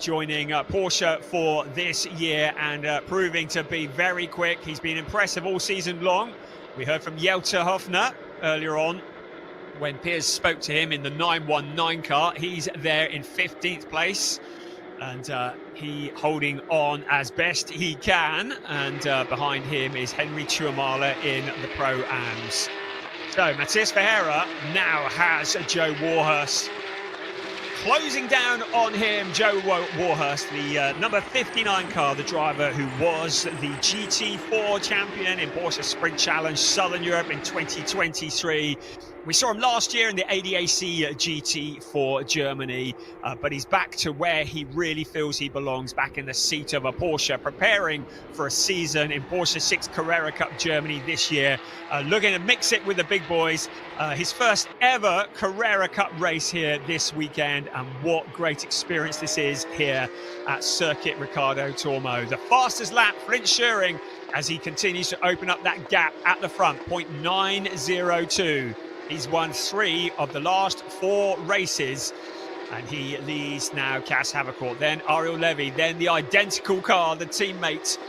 joining Porsche for this year and proving to be very quick. He's been impressive all season long. We heard from Jelte Hofner earlier on when Piers spoke to him in the 919 car. He's there in 15th place and he holding on as best he can. And behind him is Henry Chuamala in the Pro-Ams. So Matthias Ferreira now has Joe Warhurst closing down on him. Joe Warhurst, the number 59 car, the driver who was the GT4 champion in Porsche Sprint Challenge Southern Europe in 2023. We saw him last year in the ADAC GT for Germany, but he's back to where he really feels he belongs, back in the seat of a Porsche, preparing for a season in Porsche 6 Carrera Cup Germany this year, looking to mix it with the big boys. His first ever Carrera Cup race here this weekend, and what great experience this is here at Circuit Ricardo Tormo. The fastest lap for Scheuring as he continues to open up that gap at the front, 0.902. He's won 3 of the last 4 races, and he leads now Cas Havercourt, then Ariel Levy, then the identical car, the teammate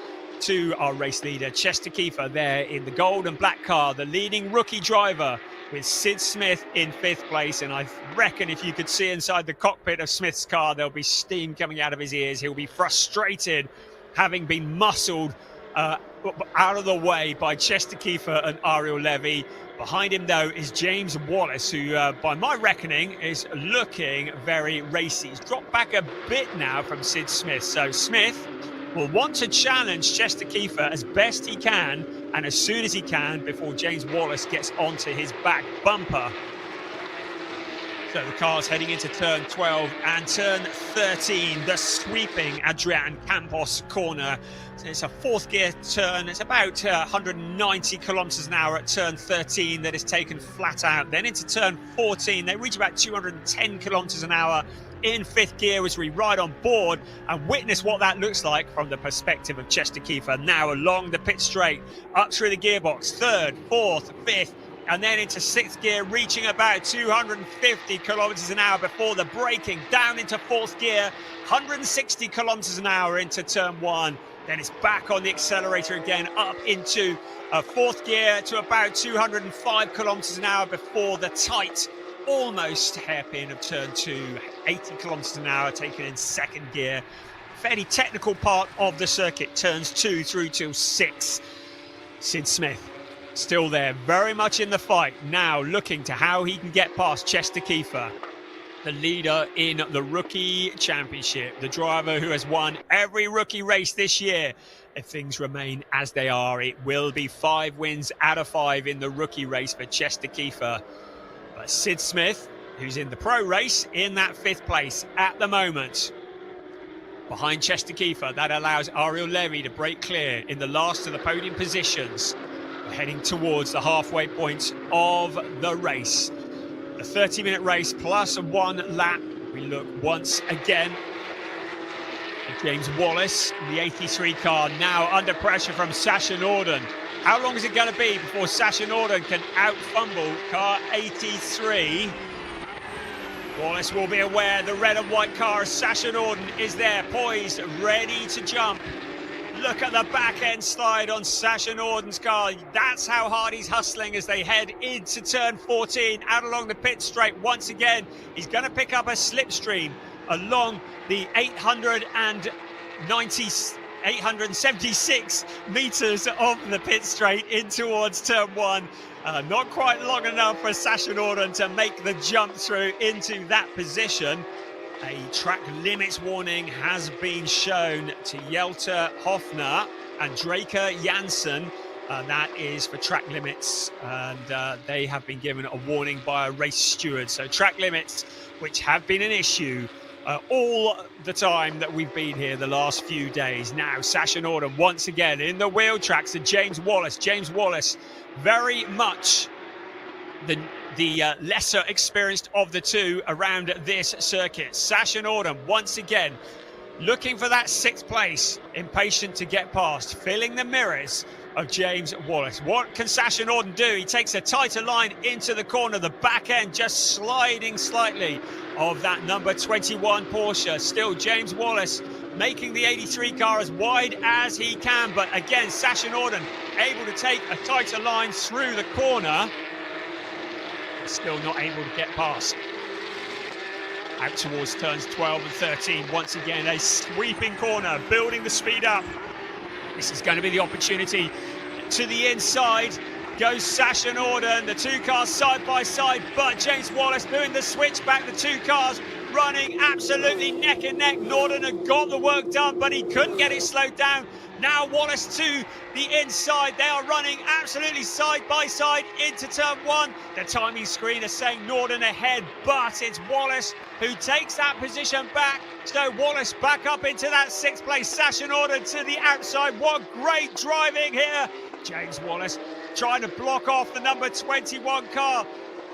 to our race leader, Chester Kiefer, there in the gold and black car, the leading rookie driver, with Sid Smith in 5th place. And I reckon if you could see inside the cockpit of Smith's car, there'll be steam coming out of his ears. He'll be frustrated, having been muscled out of the way by Chester Kiefer and Ariel Levy. Behind him, though, is James Wallace, who, by my reckoning, is looking very racy. He's dropped back a bit now from Sid Smith. So Smith will want to challenge Chester Kiefer as best he can, and as soon as he can, before James Wallace gets onto his back bumper. So the car's heading into turn 12 and turn 13, the sweeping Adrian Campos corner. So it's a 4th gear turn. It's about 190 kilometers an hour at turn 13 that is taken flat out. Then into turn 14, they reach about 210 kilometers an hour in 5th gear as we ride on board and witness what that looks like from the perspective of Chester Kiefer. Now along the pit straight, up through the gearbox, 3rd, 4th, 5th, and then into 6th gear, reaching about 250 kilometers an hour before the braking, down into 4th gear, 160 kilometers an hour into turn 1. Then it's back on the accelerator again, up into 4th gear to about 205 kilometers an hour before the tight, almost hairpin of turn 2, 80 kilometers an hour taken in 2nd gear. Fairly technical part of the circuit, turns 2 through to 6. Sid Smith still there, very much in the fight, now looking to how he can get past Chester Kiefer, the leader in the Rookie Championship, the driver who has won every rookie race this year. If things remain as they are, it will be 5 wins out of 5 in the rookie race for Chester Kiefer. But Sid Smith, who's in the pro race, in that 5th place at the moment. Behind Chester Kiefer, that allows Ariel Levy to break clear in the last of the podium positions. We're heading towards the halfway point of the race. The 30-minute race plus 1 lap. We look once again at James Wallace, the 83 car, now under pressure from Sasha Norden. How long is it going to be before Sasha Norden can out-fumble car 83? Wallace will be aware the red and white car of Sasha Norden is there, poised, ready to jump. Look at the back end slide on Sasha Norden's car. That's how hard he's hustling as they head into turn 14, out along the pit straight. Once again, he's going to pick up a slipstream along the 876 meters of the pit straight in towards turn 1. Not quite long enough for Sasha Norden to make the jump through into that position. A track limits warning has been shown to Jelte Hofner and Draker Janssen. That is for track limits, and they have been given a warning by a race steward. So track limits, which have been an issue all the time that we've been here the last few days. Now Sasha Norden once again in the wheel tracks to James Wallace. James Wallace, very much the lesser experienced of the two around this circuit. Sasha Norden once again looking for that 6th place, impatient to get past, filling the mirrors of James Wallace. What can Sacha Norden do? He takes a tighter line into the corner, the back end just sliding slightly of that number 21 Porsche. Still James Wallace making the 83 car as wide as he can, but again Sacha Norden able to take a tighter line through the corner, still not able to get past. Out towards turns 12 and 13. Once again, a sweeping corner, building the speed up. This is going to be the opportunity. To the inside goes Sacha Norden. The 2 cars side by side, but James Wallace doing the switch back. The 2 cars running absolutely neck and neck. Norden had got the work done, but he couldn't get it slowed down. Now Wallace to the inside. They are running absolutely side by side into turn 1. The timing screen is saying Norden ahead, but it's Wallace who takes that position back. So Wallace back up into that 6th place. Sacha Norden to the outside. What great driving here. James Wallace trying to block off the number 21 car.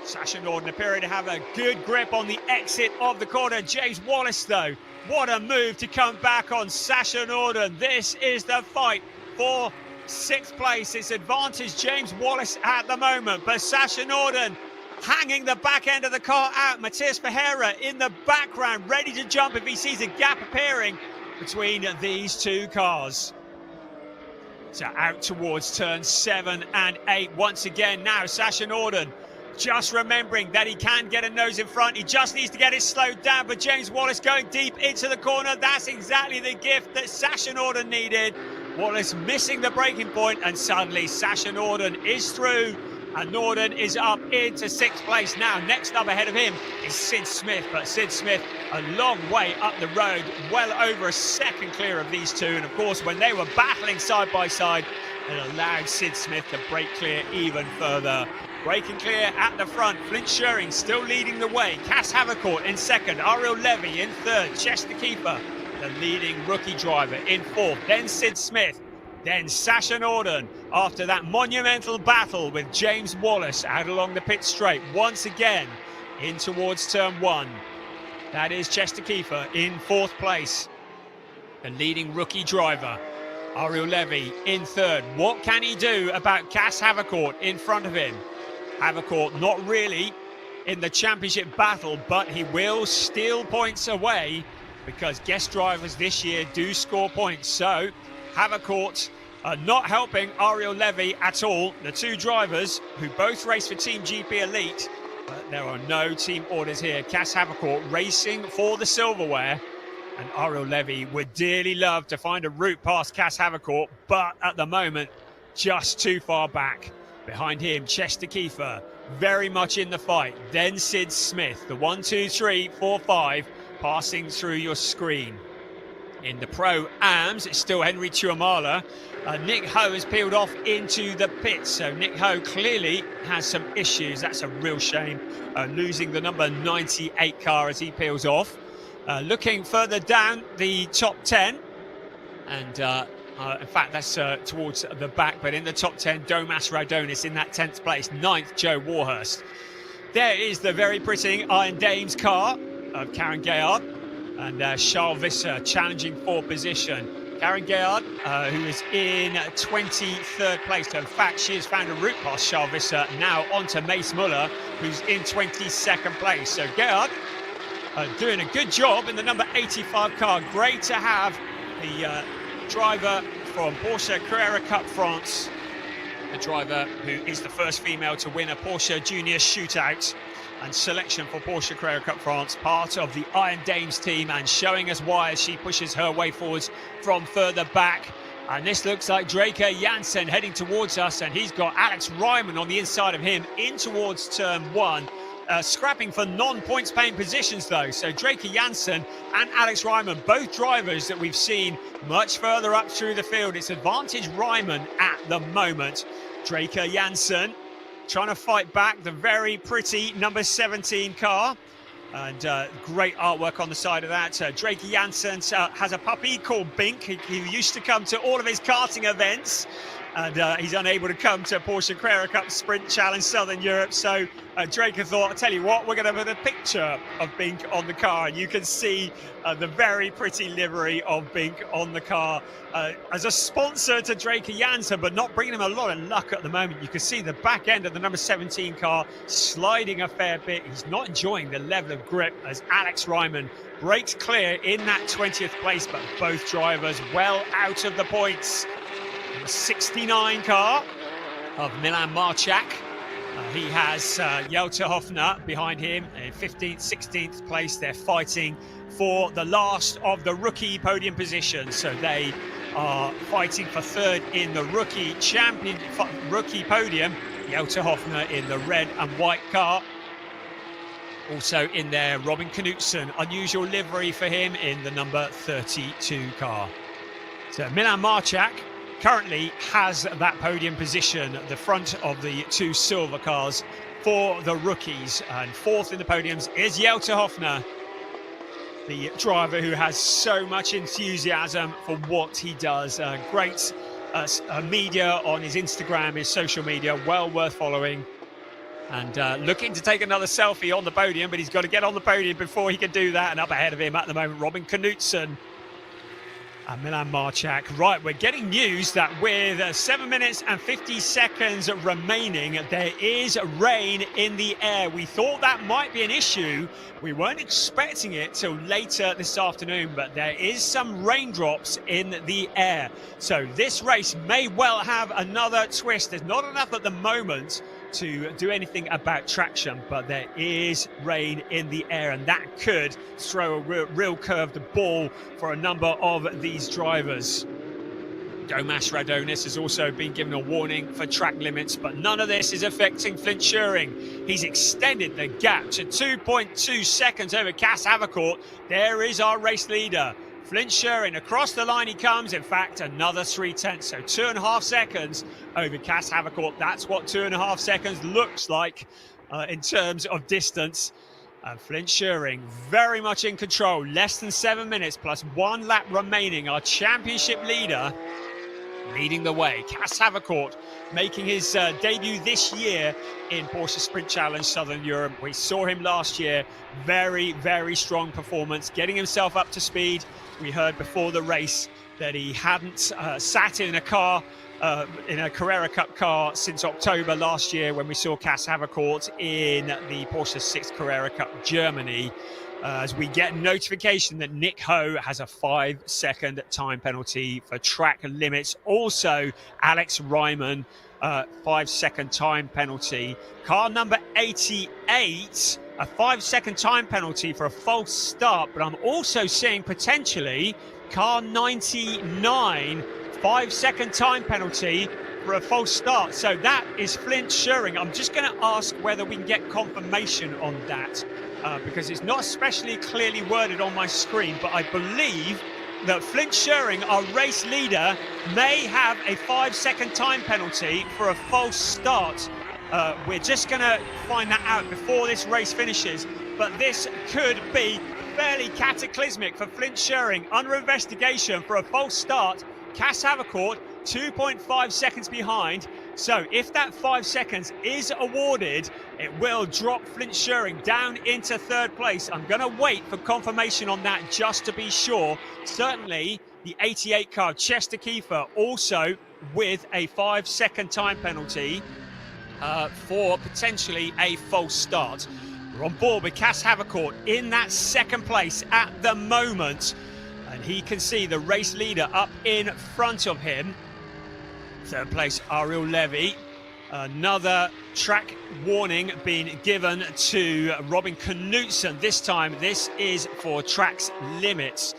Sacha Norden appearing to have a good grip on the exit of the corner. James Wallace though, what a move to come back on Sacha Norden. This is the fight for 6th place. It's advantage James Wallace at the moment, but Sacha Norden hanging the back end of the car out. Matthias Ferreira in the background, ready to jump if he sees a gap appearing between these 2 cars. So out towards turns 7 and 8 once again. Now Sacha Norden just remembering that he can get a nose in front. He just needs to get it slowed down, but James Wallace going deep into the corner. That's exactly the gift that Sacha Norden needed. Wallace missing the braking point, and suddenly Sacha Norden is through, and Norden is up into 6th place. Now next up ahead of him is Sid Smith, but Sid Smith a long way up the road, well over a second clear of these 2, and of course when they were battling side by side, it allowed Sid Smith to break clear even further. Breaking clear at the front, Flint Schuring still leading the way. Cass Havercourt in 2nd, Ariel Levy in 3rd, Chester Keeper, the leading rookie driver, in 4th, then Sid Smith, then Sacha Norden after that monumental battle with James Wallace out along the pit straight. Once again in towards turn 1. That is Chester Keeper in 4th place, the leading rookie driver. Ariel Levy in 3rd. What can he do about Cass Havercourt in front of him? Havercourt not really in the championship battle, but he will steal points away because guest drivers this year do score points. So Havercourt not helping Ariel Levy at all. The 2 drivers who both race for Team GP Elite, but there are no team orders here. Cass Havercourt racing for the silverware, and Ariel Levy would dearly love to find a route past Cass Havercourt, but at the moment just too far back. Behind him, Chester Keefer, very much in the fight. Then Sid Smith, the 1, 2, 3, 4, 5, passing through your screen. In the Pro-Ams, it's still Henry Tuamala. Nick Ho has peeled off into the pits, so Nick Ho clearly has some issues. That's a real shame, losing the number 98 car as he peels off. Looking further down the top 10, and in fact, that's towards the back, but in the top 10, Domas Raudonis in that 10th place. 9th, Joe Warhurst. There is the very pretty Iron Dames car of Karen Gayard, and Charles Visser challenging for position. Karen Gayard, who is in 23rd place. So in fact, she has found a route past Charles Visser, now onto Mace Muller, who's in 22nd place. So Gayard doing a good job in the number 85 car. Great to have the driver from Porsche Carrera Cup France, a driver who is the first female to win a Porsche Junior Shootout and selection for Porsche Carrera Cup France, part of the Iron Dames team, and showing us why as she pushes her way forwards from further back. And this looks like Draker Janssen heading towards us, and he's got Alex Ryman on the inside of him in towards turn 1. Scrapping for non-points paying positions though. So Draker Janssen and Alex Ryman, both drivers that we've seen much further up through the field. It's advantage Ryman at the moment. Draker Janssen trying to fight back the very pretty number 17 car. And great artwork on the side of that. Draker Janssen has a puppy called Bink, who used to come to all of his karting events. and he's unable to come to Porsche Carrera Cup Sprint Challenge Southern Europe. So Draker thought, I'll tell you what, we're going to put a picture of Bink on the car, and you can see the very pretty livery of Bink on the car as a sponsor to Draker Jansen, but not bringing him a lot of luck at the moment. You can see the back end of the number 17 car sliding a fair bit. He's not enjoying the level of grip as Alex Ryman breaks clear in that 20th place, but both drivers well out of the points. The 69 car of Milan Marchak. He has Jelter Hofner behind him in 15th, 16th place. They're fighting for the last of the rookie podium positions. So they are fighting for third in the rookie podium. Jelter Hofner in the red and white car. Also in there, Robin Knutsen, unusual livery for him in the number 32 car. So Milan Marchak currently has that podium position at the front of the two silver cars for the rookies. And fourth in the podiums is Jelter Hofner, the driver who has so much enthusiasm for what he does. Great media on his Instagram, his social media, well worth following. And looking to take another selfie on the podium, but he's got to get on the podium before he can do that. And up ahead of him at the moment, Robin Knutsen and Milan Marchak. Right, we're getting news that with 7 minutes and 50 seconds remaining, there is rain in the air. We thought that might be an issue. We weren't expecting it till later this afternoon, but there is some raindrops in the air. So this race may well have another twist. There's not enough at the moment to do anything about traction, but there is rain in the air, and that could throw a real curved ball for a number of these drivers. Domas Radonis has also been given a warning for track limits, but none of this is affecting Flint Schuring. He's extended the gap to 2.2 seconds over Cas Havercourt. There is our race leader. Flint Schuring, across the line he comes. In fact, another 0.3, so 2.5 seconds over Cas Havercourt. That's what 2.5 seconds looks like in terms of distance. And Flint Schuring very much in control. Less than 7 minutes plus 1 lap remaining. Our championship leader leading the way. Cas Havercourt making his debut this year in Porsche Sprint Challenge Southern Europe. We saw him last year. Very, very strong performance, getting himself up to speed. We heard before the race that he hadn't sat in a car, in a Carrera Cup car since October last year when we saw Cas Havercourt in the Porsche 6 Carrera Cup Germany. As we get notification that Nick Ho has a 5-second time penalty for track limits. Also, Alex Ryman, 5-second time penalty. Car number 88, a 5-second time penalty for a false start. But I'm also seeing potentially car 99, 5-second time penalty for a false start. So that is Flint Schuring. I'm just going to ask whether we can get confirmation on that. Because it's not especially clearly worded on my screen, but I believe that Flint Schuring, our race leader, may have a 5-second time penalty for a false start. We're just going to find that out before this race finishes, but this could be fairly cataclysmic for Flint Schuring. Under investigation for a false start. Cas Havercourt 2.5 seconds behind. So if that 5 seconds is awarded, it will drop Flint Schuring down into third place. I'm going to wait for confirmation on that just to be sure. Certainly the 88 car, Chester Kiefer, also with a 5-second time penalty for potentially a false start. We're on board with Cas Havercourt in that second place at the moment. And he can see the race leader up in front of him. Third place, Ariel Levy. Another track warning being given to Robin Knutsen. This time, this is for track's limits.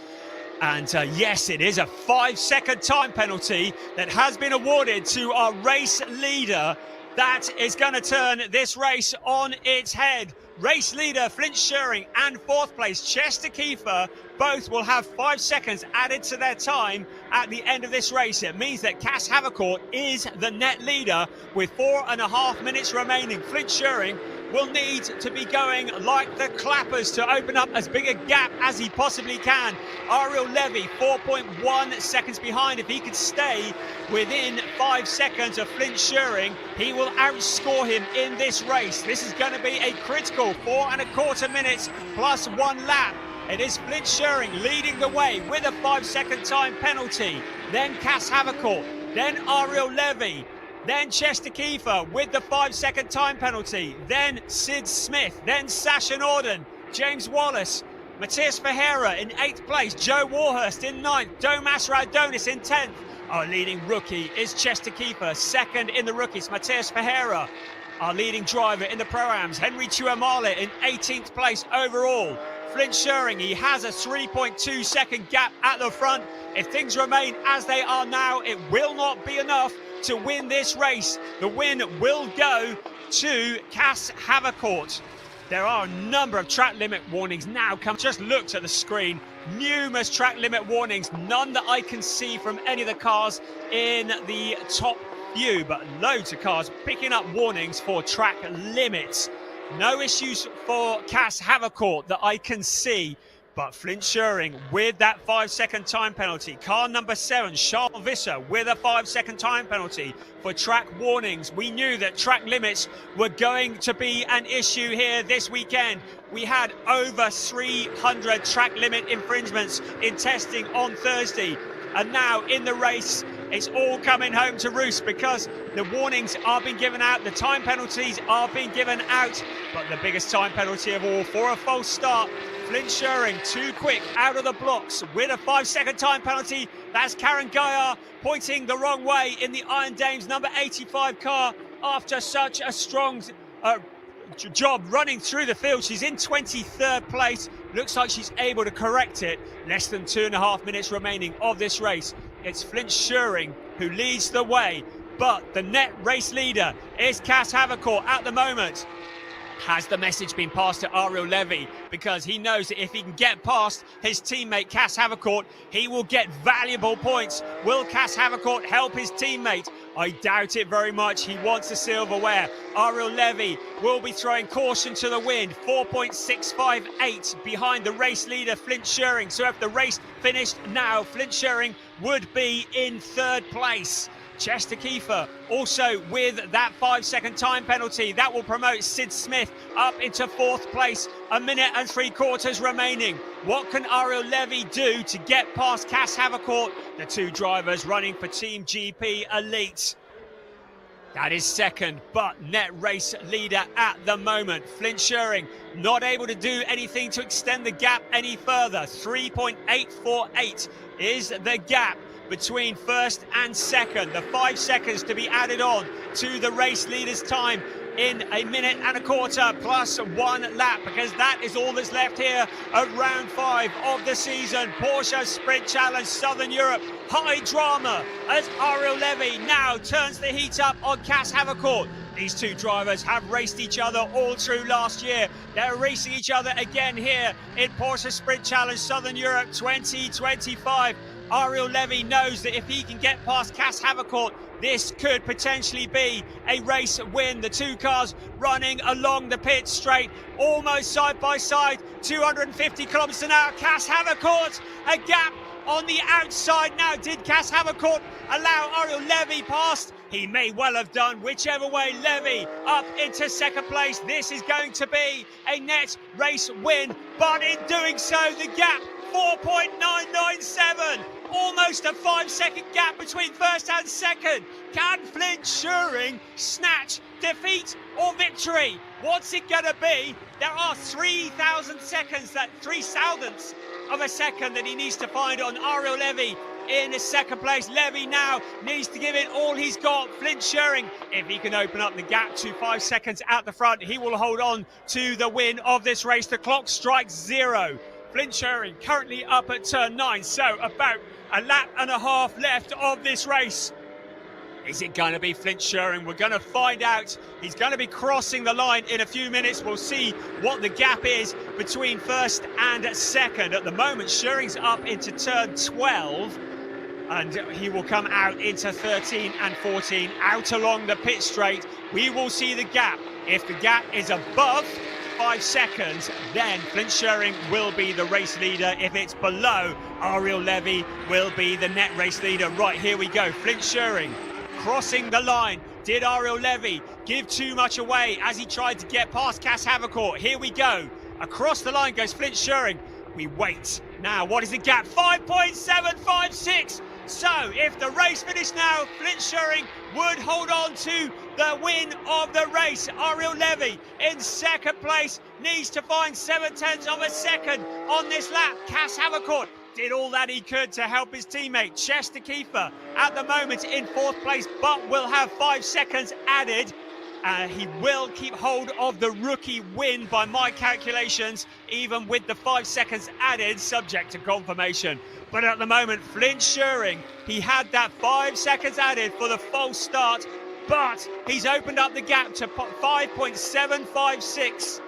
And yes, it is a 5-second time penalty that has been awarded to our race leader. That is going to turn this race on its head. Race leader Flint Schuring and fourth place Chester Kiefer both will have 5 seconds added to their time at the end of this race. It means that Cas Havercourt is the net leader with 4.5 minutes remaining. Flint Schuring will need to be going like the clappers to open up as big a gap as he possibly can. Ariel Levy 4.1 seconds behind. If he could stay within 5 seconds of Flint Schuring, he will outscore him in this race. This is going to be a critical 4¼ minutes plus 1 lap. It is Flint Schuring leading the way with a 5-second time penalty. Then Cass Havercourt, then Ariel Levy, then Chester Kiefer with the 5-second time penalty. Then Sid Smith, then Sasha Norden, James Wallace, Matthias Ferreira in 8th place, Joe Warhurst in 9th, Domas Radonis in 10th. Our leading rookie is Chester Kiefer, second in the rookies, Matthias Ferreira. Our leading driver in the Pro-Ams, Henry Chuamale in 18th place overall. Flint Schuring, he has a 3.2 second gap at the front. If things remain as they are now, it will not be enough to win this race. The win will go to Cass Havercourt. There are a number of track limit warnings now. Just looked at the screen. Numerous track limit warnings. None that I can see from any of the cars in the top few, but loads of cars picking up warnings for track limits. No issues for Cass Havercourt that I can see. But Flint Schuring with that 5-second time penalty. Car number 7, Charles Visser, with a 5-second time penalty for track warnings. We knew that track limits were going to be an issue here this weekend. We had over 300 track limit infringements in testing on Thursday. And now in the race, it's all coming home to roost because the warnings are being given out, the time penalties are being given out. But the biggest time penalty of all for a false start, Flint Schuring too quick out of the blocks with a 5-second time penalty. That's Karen Gaillard pointing the wrong way in the Iron Dames number 85 car after such a strong job running through the field. She's in 23rd place. Looks like she's able to correct it. Less than 2.5 minutes remaining of this race. It's Flint Schuring who leads the way, but the net race leader is Cass Havercourt at the moment. Has the message been passed to Ariel Levy? Because he knows that if he can get past his teammate Cass Havercourt, he will get valuable points. Will Cass Havercourt help his teammate? I doubt it very much. He wants the silverware. Ariel Levy will be throwing caution to the wind. 4.658 behind the race leader, Flint Schuring. So if the race finished now, Flint Schuring would be in 3rd place. Chester Kiefer also with that 5-second time penalty. That will promote Sid Smith up into 4th place. 1 minute and 3/4 remaining. What can Ariel Levy do to get past Cass Havercourt? The two drivers running for Team GP Elite. That is second, but net race leader at the moment. Flint Schuring not able to do anything to extend the gap any further. 3.848 is the gap between first and second. The 5 seconds to be added on to the race leader's time in 1.25 minutes plus 1 lap, because that is all that's left here of round 5 of the season. Porsche Sprint Challenge Southern Europe. High drama as Ariel Levy now turns the heat up on Cass Havercourt. These two drivers have raced each other all through last year. They're racing each other again here in Porsche Sprint Challenge Southern Europe 2025. Ariel Levy knows that if he can get past Cass Havercourt, this could potentially be a race win. The two cars running along the pit straight, almost side by side, 250 kilometers an hour. Cass Havercourt, a gap on the outside now. Did Cass Havercourt allow Ariel Levy past? He may well have done. Whichever way, Levy up into 2nd place. This is going to be a net race win, but in doing so, the gap 4.997, almost a 5-second gap between first and second. Can Flint Schuring snatch defeat or victory? What's it going to be? There are 3,000 seconds, that 3/1000ths of a second that he needs to find on Ariel Levy in 2nd place. Levy now needs to give it all he's got. Flint Schuring, if he can open up the gap to 5 seconds at the front, he will hold on to the win of this race. The clock strikes 0. Flint Schuring currently up at turn 9, so about 1.5 laps left of this race. Is it going to be Flint Schuring? We're going to find out. He's going to be crossing the line in a few minutes. We'll see what the gap is between first and second. At the moment, Schuring's up into turn 12, and he will come out into 13 and 14, out along the pit straight. We will see the gap. If the gap is above 5 seconds, then Flint Schuring will be the race leader. If it's below, Ariel Levy will be the net race leader. Right, here we go. Flint Schuring crossing the line. Did Ariel Levy give too much away as he tried to get past Cas Havercourt? Here we go. Across the line goes Flint Schuring. We wait. Now, what is the gap? 5.756. So, if the race finished now, Flint Schuring would hold on to the win of the race. Ariel Levy in second place needs to find 0.7 of a second on this lap. Cas Havercourt did all that he could to help his teammate. Chester Kiefer at the moment in fourth place, but will have 5 seconds added. He will keep hold of the rookie win by my calculations, even with the 5 seconds added, subject to confirmation. But at the moment, Flint Schuring, he had that 5 seconds added for the false start, but he's opened up the gap to 5.756.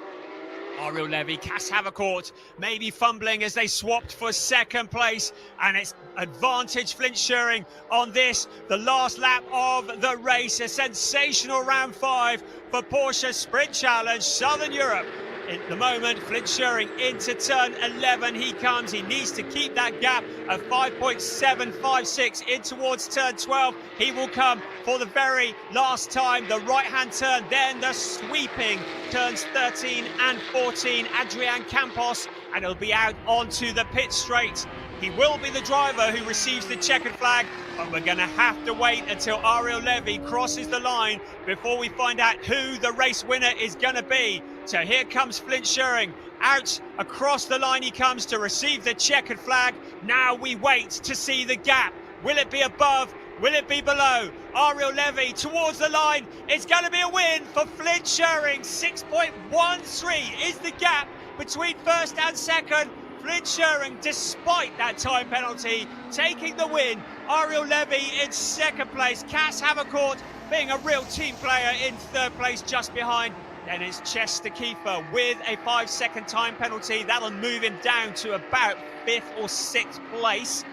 Ariel Levy, Cas Havercourt maybe fumbling as they swapped for second place, and it's advantage Flint Schuring on this, the last lap of the race. A sensational round 5 for Porsche Sprint Challenge Southern Europe. At the moment, Flint Schuring into turn 11. He comes. He needs to keep that gap of 5.756 in towards turn 12. He will come for the very last time. The right-hand turn, then the sweeping turns 13 and 14. Adrian Campos, and it'll be out onto the pit straight. He will be the driver who receives the checkered flag, but we're going to have to wait until Ariel Levy crosses the line before we find out who the race winner is going to be. So here comes Flint Schuring. Out across the line he comes to receive the checkered flag. Now we wait to see the gap. Will it be above? Will it be below? Ariel Levy towards the line. It's going to be a win for Flint Schuring. 6.13 is the gap between first and second. Flint Schuring, despite that time penalty, taking the win. Ariel Levy in second place. Cas Havercourt being a real team player in third place just behind. Then it's Chester Kiefer with a 5 second time penalty. That'll move him down to about 5th or 6th place.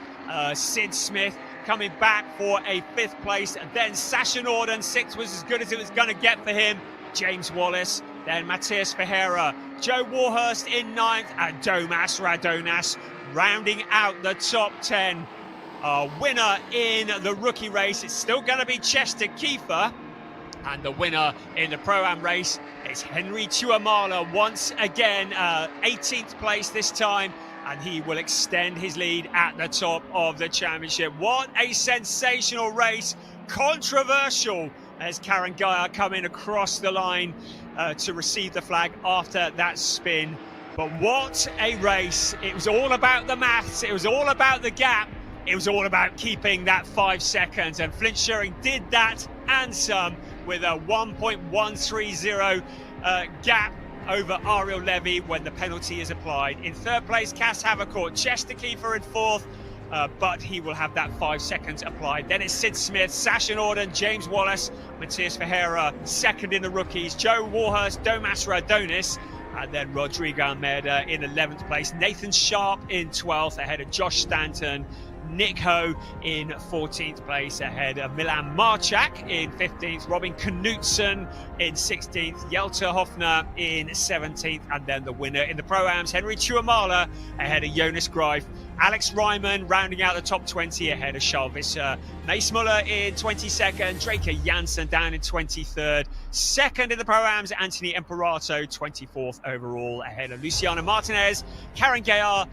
Sid Smith coming back for a 5th place. And then Sasha Norden, 6th was as good as it was going to get for him. James Wallace, then Matthias Ferreira, Joe Warhurst in 9th, and Domas Radonas rounding out the top 10. Winner in the rookie race, it's still going to be Chester Kiefer. And the winner in the Pro-Am race is Henry Tuamala once again, 18th place this time, and he will extend his lead at the top of the championship. What a sensational race, controversial as Karen Geyer coming across the line to receive the flag after that spin. But what a race. It was all about the maths, it was all about the gap, it was all about keeping that 5 seconds, and Flint Schuring did that and some, with a 1.130 gap over Ariel Levy when the penalty is applied. In third place, Cas Havercourt, Chester Kiefer in 4th, but he will have that 5 seconds applied. Then it's Sid Smith, Sasha Norden, James Wallace, Matthias Ferreira, 2nd in the rookies, Joe Warhurst, Domas Radonis, and then Rodrigo Almeida in 11th place. Nathan Sharp in 12th, ahead of Josh Stanton. Nick Ho in 14th place, ahead of Milan Marchak in 15th, Robin Knutson in 16th, Jelter Hoffner in 17th, and then the winner in the Pro-Ams, Henry Tuamala, ahead of Jonas Greif. Alex Ryman rounding out the top 20 ahead of Charles Visser. Mace Muller in 22nd, Draker Janssen down in 23rd. 2nd in the Pro-Ams, Anthony Imperato, 24th overall, ahead of Luciano Martinez. Karen Geyer,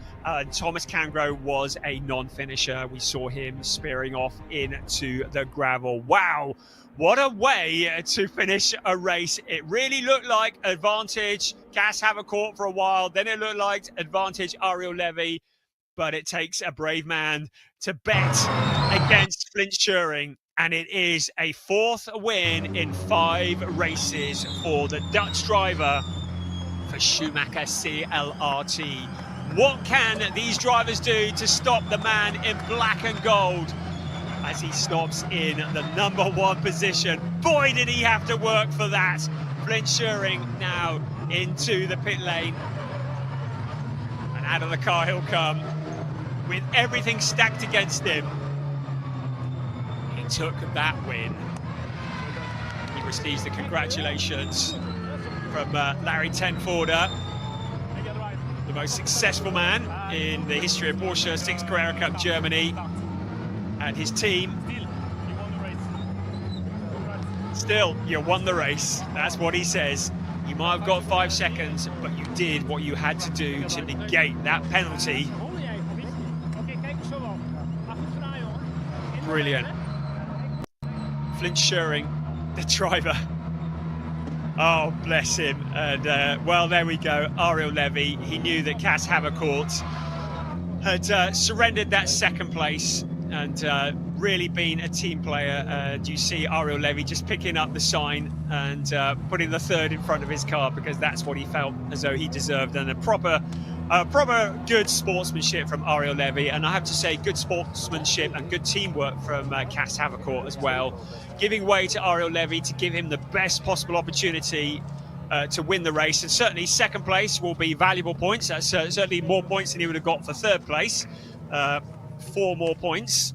Thomas Cangro was a non-finisher. We saw him spearing off into the gravel. Wow, what a way to finish a race. It really looked like advantage Cas Havercourt for a while, then it looked like advantage Ariel Levy. But it takes a brave man to bet against Flint Schuring, and it is a 4th win in 5 races for the Dutch driver for Schumacher CLRT. What can these drivers do to stop the man in black and gold as he stops in the number 1 position? Boy, did he have to work for that. Flint Schuring now into the pit lane, and out of the car he'll come with everything stacked against him. He took that win. He receives the congratulations from Larry Tenforder, the most successful man in the history of Porsche 6 Carrera Cup Germany, and his team. Still, you won the race. That's what he says. You might have got 5 seconds, but you did what you had to do to negate that penalty. Brilliant. Flint Schuring, the driver. Oh, bless him. And, well, there we go. Ariel Levy, he knew that Cas Havercourt had surrendered that second place and really been a team player. You see Ariel Levy just picking up the sign and putting the third in front of his car because that's what he felt as though he deserved. And a proper good sportsmanship from Ariel Levy, and I have to say good sportsmanship and good teamwork from Cas Havercourt as well, giving way to Ariel Levy to give him the best possible opportunity to win the race. And certainly second place will be valuable points. That's certainly more points than he would have got for third place. 4 more points.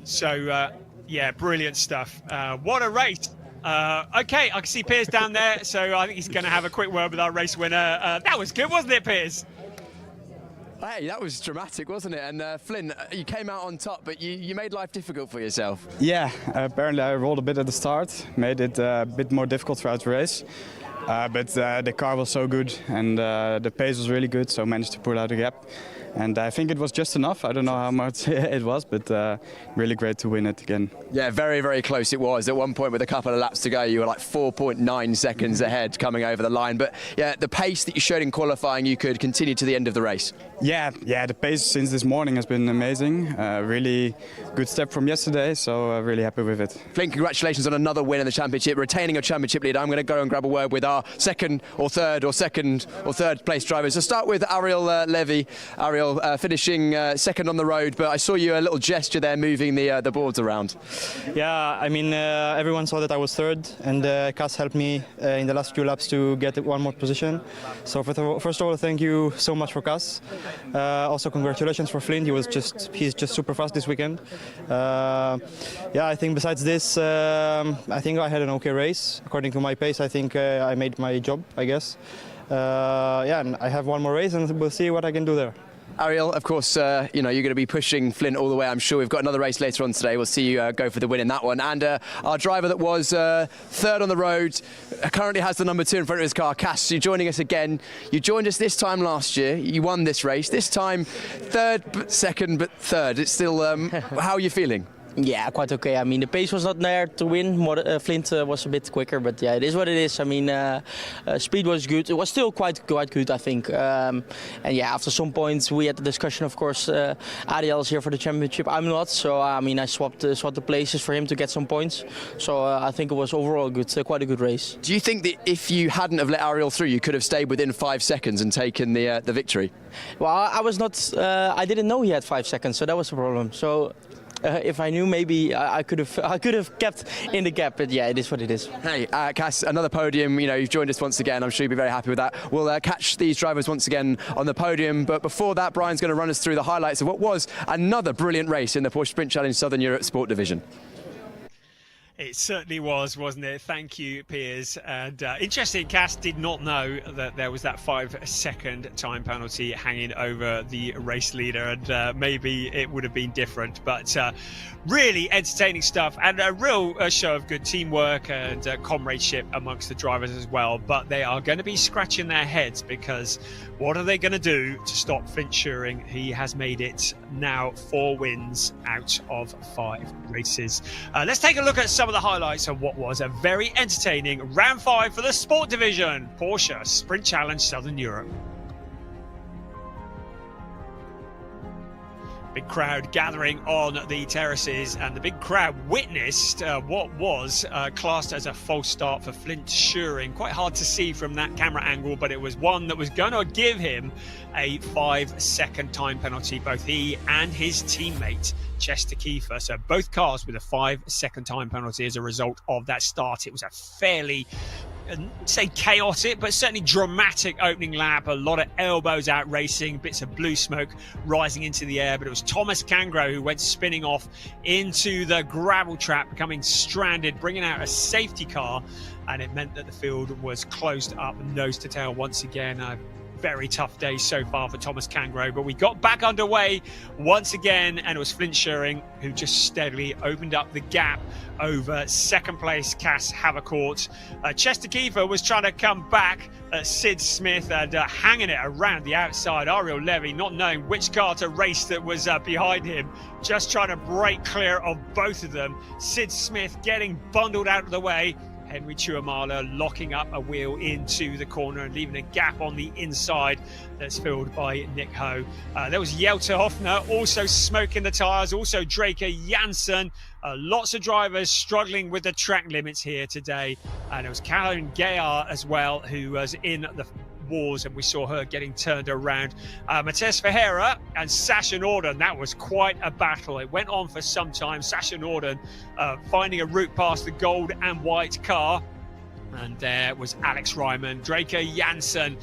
So yeah, brilliant stuff. What a race. Okay, I can see Piers down there, so I think he's going to have a quick word with our race winner. That was good, wasn't it, Piers? Hey, that was dramatic, wasn't it? And Flynn, you came out on top, but you made life difficult for yourself. Yeah, apparently I rolled a bit at the start, made it a bit more difficult throughout the race. But the car was so good and the pace was really good, so I managed to pull out a gap. And I think it was just enough. I don't know how much it was, but really great to win it again. Yeah, very, very close it was. At one point with a couple of laps to go, you were like 4.9 seconds ahead coming over the line. But yeah, the pace that you showed in qualifying, you could continue to the end of the race. Yeah, the pace since this morning has been amazing. Really good step from yesterday, so really happy with it. Flynn, congratulations on another win in the championship, retaining a championship lead. I'm going to go and grab a word with our second or third place drivers. So start with Ariel Levy. Ariel, finishing second on the road, but I saw you a little gesture there moving the boards around. Yeah, I mean, everyone saw that I was third, and Cas helped me in the last few laps to get one more position. So first of all, thank you so much for Cas. Also, congratulations for Flynn. He's just super fast this weekend. Yeah, I think besides this, I think I had an okay race. According to my pace, I think I made my job, I guess. Yeah, and I have one more race, and we'll see what I can do there. Ariel, of course, you know, you're going to be pushing Flint all the way, I'm sure. We've got another race later on today. We'll see you go for the win in that one. And our driver that was third on the road currently has the number 2 in front of his car. Cas, you're joining us again. You joined us this time last year. You won this race. This time, third, but second, but third. It's still, how are you feeling? Yeah, quite okay. I mean, the pace was not there to win. Flint was a bit quicker, but yeah, it is what it is. I mean, speed was good. It was still quite good, I think. And yeah, after some points, we had the discussion. Of course, Ariel is here for the championship. I'm not, so I mean, I swapped the places for him to get some points. So I think it was overall good, quite a good race. Do you think that if you hadn't have let Ariel through, you could have stayed within 5 seconds and taken the victory? Well, I was not. I didn't know he had 5 seconds, so that was the problem. So. If I knew, maybe I could have kept in the gap, but yeah, it is what it is. Hey, Cas, another podium. You know, you've joined us once again. I'm sure you'll be very happy with that. We'll catch these drivers once again on the podium, but before that, Brian's going to run us through the highlights of what was another brilliant race in the Porsche Sprint Challenge Southern Europe Sport Division. It certainly was, wasn't it? Thank you, Piers. And interesting, Cas did not know that there was that 5-second time penalty hanging over the race leader, and maybe it would have been different. But really entertaining stuff, and a real show of good teamwork and comradeship amongst the drivers as well. But they are going to be scratching their heads, because what are they going to do to stop Flint Schuring? He has made it now 4 wins out of 5 races. Let's take a look at some of the highlights of what was a very entertaining round 5 for the Sport Division Porsche Sprint Challenge Southern Europe. Big crowd gathering on the terraces, and the big crowd witnessed what was classed as a false start for Flint Schuring. Quite hard to see from that camera angle, but it was one that was going to give him a 5-second time penalty, both he and his teammate Chester Kiefer. So both cars with a 5-second time penalty as a result of that start. It was a fairly, say chaotic, but certainly dramatic opening lap. A lot of elbows out racing, bits of blue smoke rising into the air, but it was Thomas Cangro who went spinning off into the gravel trap, becoming stranded, bringing out a safety car, and it meant that the field was closed up nose to tail once again. very tough day so far for Thomas Kangro, but we got back underway once again, and it was Flint Schuring who just steadily opened up the gap over second place Cass Havercourt. Chester Kiefer was trying to come back at Sid Smith and hanging it around the outside. Ariel Levy not knowing which car to race that was behind him, just trying to break clear of both of them. Sid Smith getting bundled out of the way. Henry Chuamala locking up a wheel into the corner and leaving a gap on the inside that's filled by Nick Ho. There was Jelte Hofner also smoking the tyres, also Draker Janssen. Lots of drivers struggling with the track limits here today. And it was Karen Gayar as well, who was in the wars, and we saw her getting turned around. Matthias Ferreira and Sasha Norden, that was quite a battle. It went on for some time. Sasha Norden finding a route past the gold and white car. And there was Alex Ryman, Draker Janssen.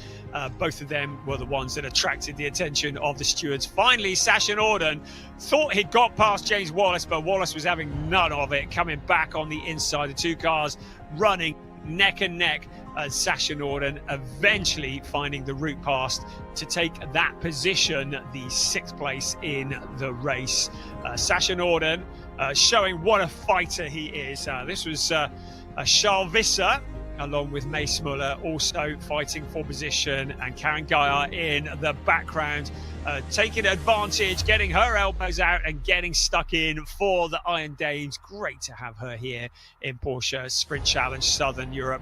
Both of them were the ones that attracted the attention of the stewards. Finally, Sasha Norden thought he'd got past James Wallace, but Wallace was having none of it, coming back on the inside. The two cars running neck and neck. Sasha Norden eventually finding the route past to take that position, the 6th place in the race. Sasha Norden showing what a fighter he is. This was Charles Visser along with Mace Muller also fighting for position, and Karen Geyer in the background taking advantage, getting her elbows out and getting stuck in for the Iron Dames. Great to have her here in Porsche Sprint Challenge Southern Europe.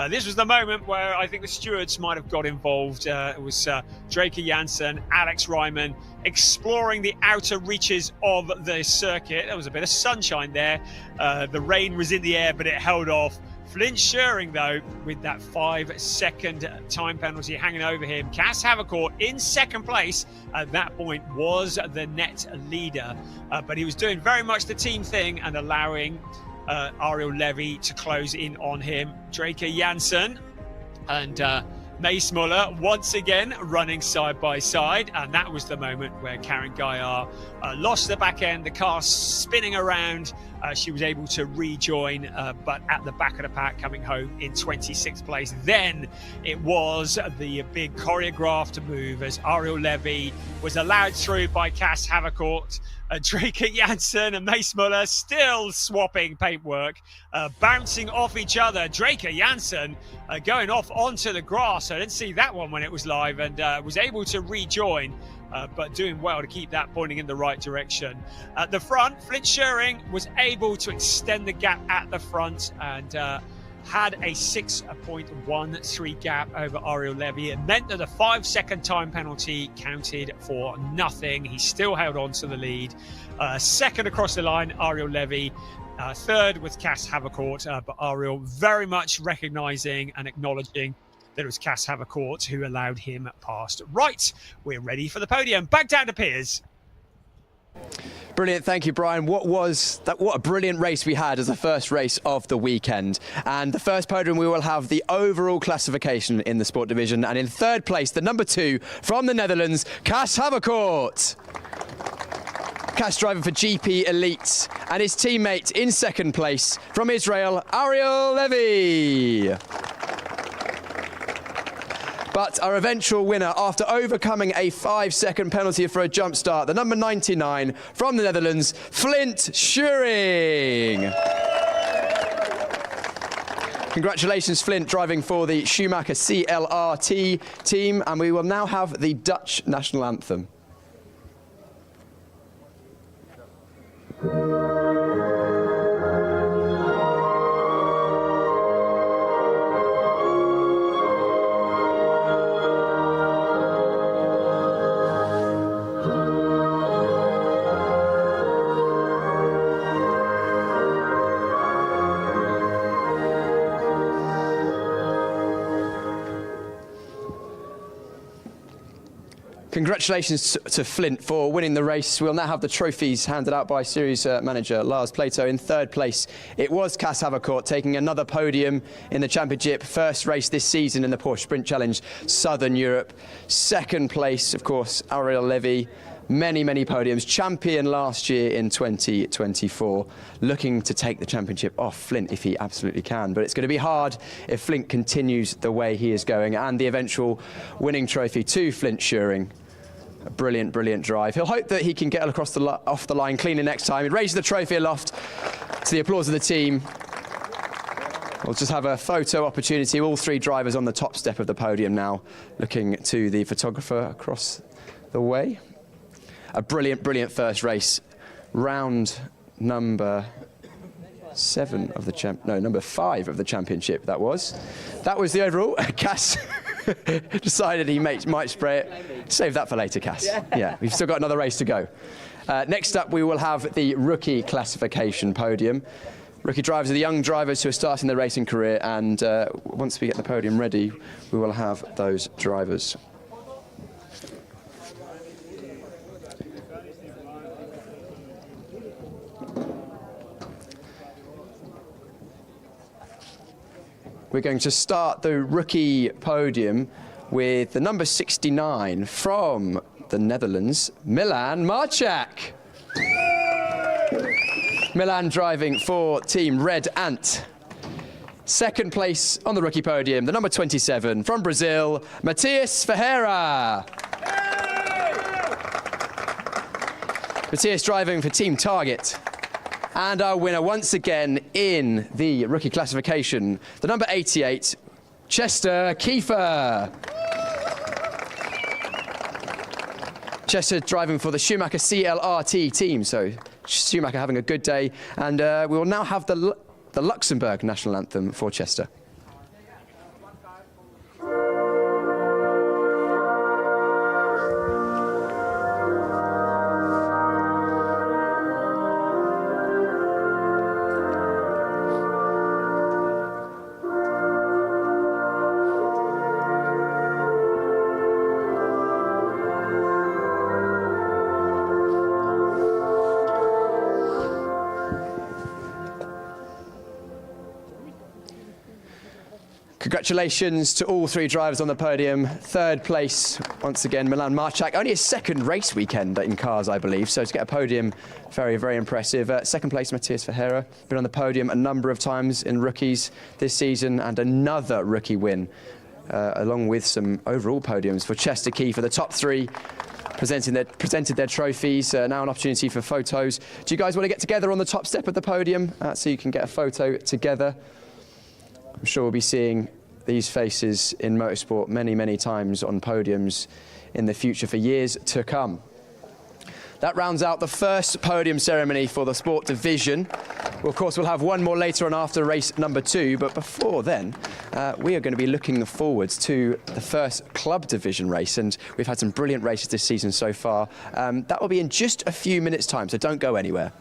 This was the moment where I think the stewards might have got involved. It was Draker Janssen, Alex Ryman exploring the outer reaches of the circuit. There was a bit of sunshine there. The rain was in the air, but it held off. Flint Schuring, though, with that 5-second time penalty hanging over him. Cass Havercourt in second place at that point was the net leader. But he was doing very much the team thing and allowing Ariel Levy to close in on him. Draker Janssen and Mace Muller once again running side by side, and that was the moment where Karen Geyer lost the back end, the car spinning around. She was able to rejoin, but at the back of the pack, coming home in 26th place. Then it was the big choreographed move as Ariel Levy was allowed through by Cass Havercourt. Draker Janssen and Mace Muller still swapping paintwork, bouncing off each other. Draker Janssen going off onto the grass. I didn't see that one when it was live, and was able to rejoin, but doing well to keep that pointing in the right direction. At the front, Flint Schuring was able to extend the gap at the front and had a 6.13 gap over Ariel Levy. It meant that the 5-second time penalty counted for nothing. He still held on to the lead. Second across the line, Ariel Levy. Third with Cass Havercourt, but Ariel very much recognising and acknowledging that it was Cass Havercourt who allowed him past. Right, we're ready for the podium. Back down to Piers. Brilliant, thank you, Brian. What a brilliant race we had as the first race of the weekend. And the first podium, we will have the overall classification in the sport division. And in third place, the number 2 from the Netherlands, Cass Havercourt. Cass driver for GP Elite. And his teammate in second place from Israel, Ariel Levy. But our eventual winner, after overcoming a 5-second penalty for a jump start, the number 99 from the Netherlands, Flint Schuring. Congratulations, Flint, driving for the Schumacher CLRT team. And we will now have the Dutch national anthem. Congratulations to Flint for winning the race. We'll now have the trophies handed out by series manager Lars Plato. In third place, it was Cass Havercourt taking another podium in the championship. First race this season in the Porsche Sprint Challenge Southern Europe. Second place, of course, Ariel Levy. many podiums. Champion last year in 2024. Looking to take the championship off Flint if he absolutely can. But it's going to be hard if Flint continues the way he is going. And the eventual winning trophy to Flint Schuring. A brilliant drive. He'll hope that he can get across off the line cleanly next time. He raises the trophy aloft to the applause of the team. We'll just have a photo opportunity. All three drivers on the top step of the podium now, looking to the photographer across the way. A brilliant first race. Round number 5 of the championship, that was. That was the overall. Cass decided he might spray it. Save that for later, Cass. Yeah, we've still got another race to go. Next up, we will have the rookie classification podium. Rookie drivers are the young drivers who are starting their racing career, and once we get the podium ready, we will have those drivers. We're going to start the rookie podium with the number 69 from the Netherlands, Milan Marchak. Milan driving for Team Red Ant. Second place on the rookie podium, the number 27 from Brazil, Matias Ferreira. Matias driving for Team Target. And our winner once again in the rookie classification, the number 88, Chester Kiefer. Chester driving for the Schumacher CLRT team, so Schumacher having a good day. And we will now have the Luxembourg national anthem for Chester. Congratulations to all three drivers on the podium. Third place, once again, Milan Marchak. Only his second race weekend in cars, I believe, so to get a podium, very impressive. Second place, Matias Ferreira. Been on the podium a number of times in rookies this season, and another rookie win, along with some overall podiums for Chester Kiefer. The top three presented their trophies. Now an opportunity for photos. Do you guys want to get together on the top step of the podium so you can get a photo together? I'm sure we'll be seeing these faces in motorsport many times on podiums in the future for years to come. That rounds out the first podium ceremony for the sport division. Well, of course, we'll have one more later on after race number 2, but before then, we are going to be looking forwards to the first club division race, and we've had some brilliant races this season so far. That will be in just a few minutes' time, so don't go anywhere.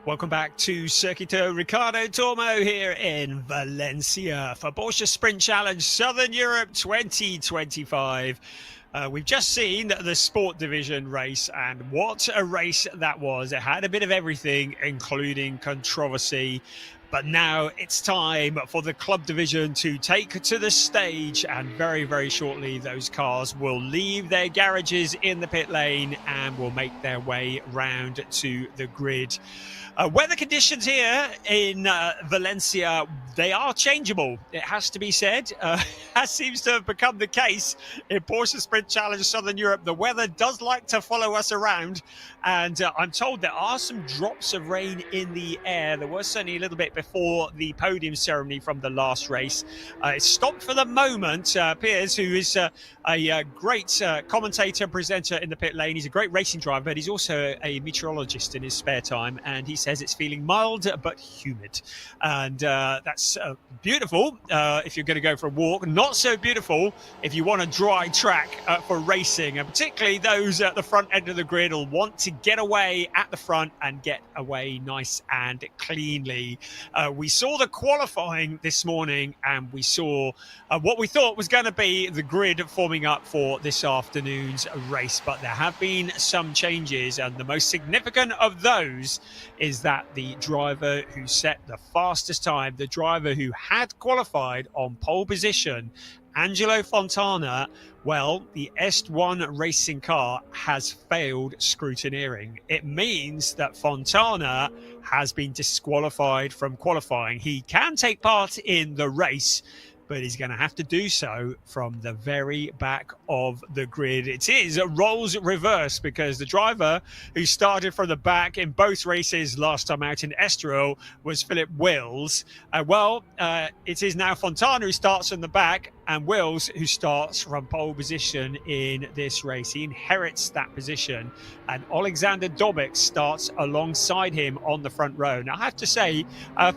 Welcome back to Circuito. Ricardo Tormo here in Valencia for Porsche Sprint Challenge Southern Europe 2025. We've just seen the Sport Division race, and what a race that was. It had a bit of everything, including controversy. But now it's time for the Club Division to take to the stage, and very, very shortly those cars will leave their garages in the pit lane and will make their way round to the grid. Weather conditions here in Valencia, they are changeable, it has to be said. As seems to have become the case in Porsche Sprint Challenge Southern Europe, the weather does like to follow us around, and I'm told there are some drops of rain in the air. There was certainly a little bit before the podium ceremony from the last race. It's stopped for the moment. Piers, who is a great commentator and presenter in the pit lane, he's a great racing driver, but he's also a meteorologist in his spare time, and he says it's feeling mild but humid, and that's beautiful if you're going to go for a walk. Not so beautiful if you want a dry track for racing, and particularly those at the front end of the grid will want to get away at the front and get away nice and cleanly. We saw the qualifying this morning, and we saw what we thought was going to be the grid forming up for this afternoon's race, but there have been some changes, and the most significant of those is that the driver who set the fastest time, the driver who had qualified on pole position, Angelo Fontana, well, the S1 racing car has failed scrutineering. It means that Fontana has been disqualified from qualifying. He can take part in the race, but he's going to have to do so from the very back of the grid. It is a roles reverse, because the driver who started from the back in both races last time out in Estoril was Philip Wills. It is now Fontana who starts from the back, and Wills who starts from pole position in this race. He inherits that position, and Alexander Dobik starts alongside him on the front row. Now, I have to say,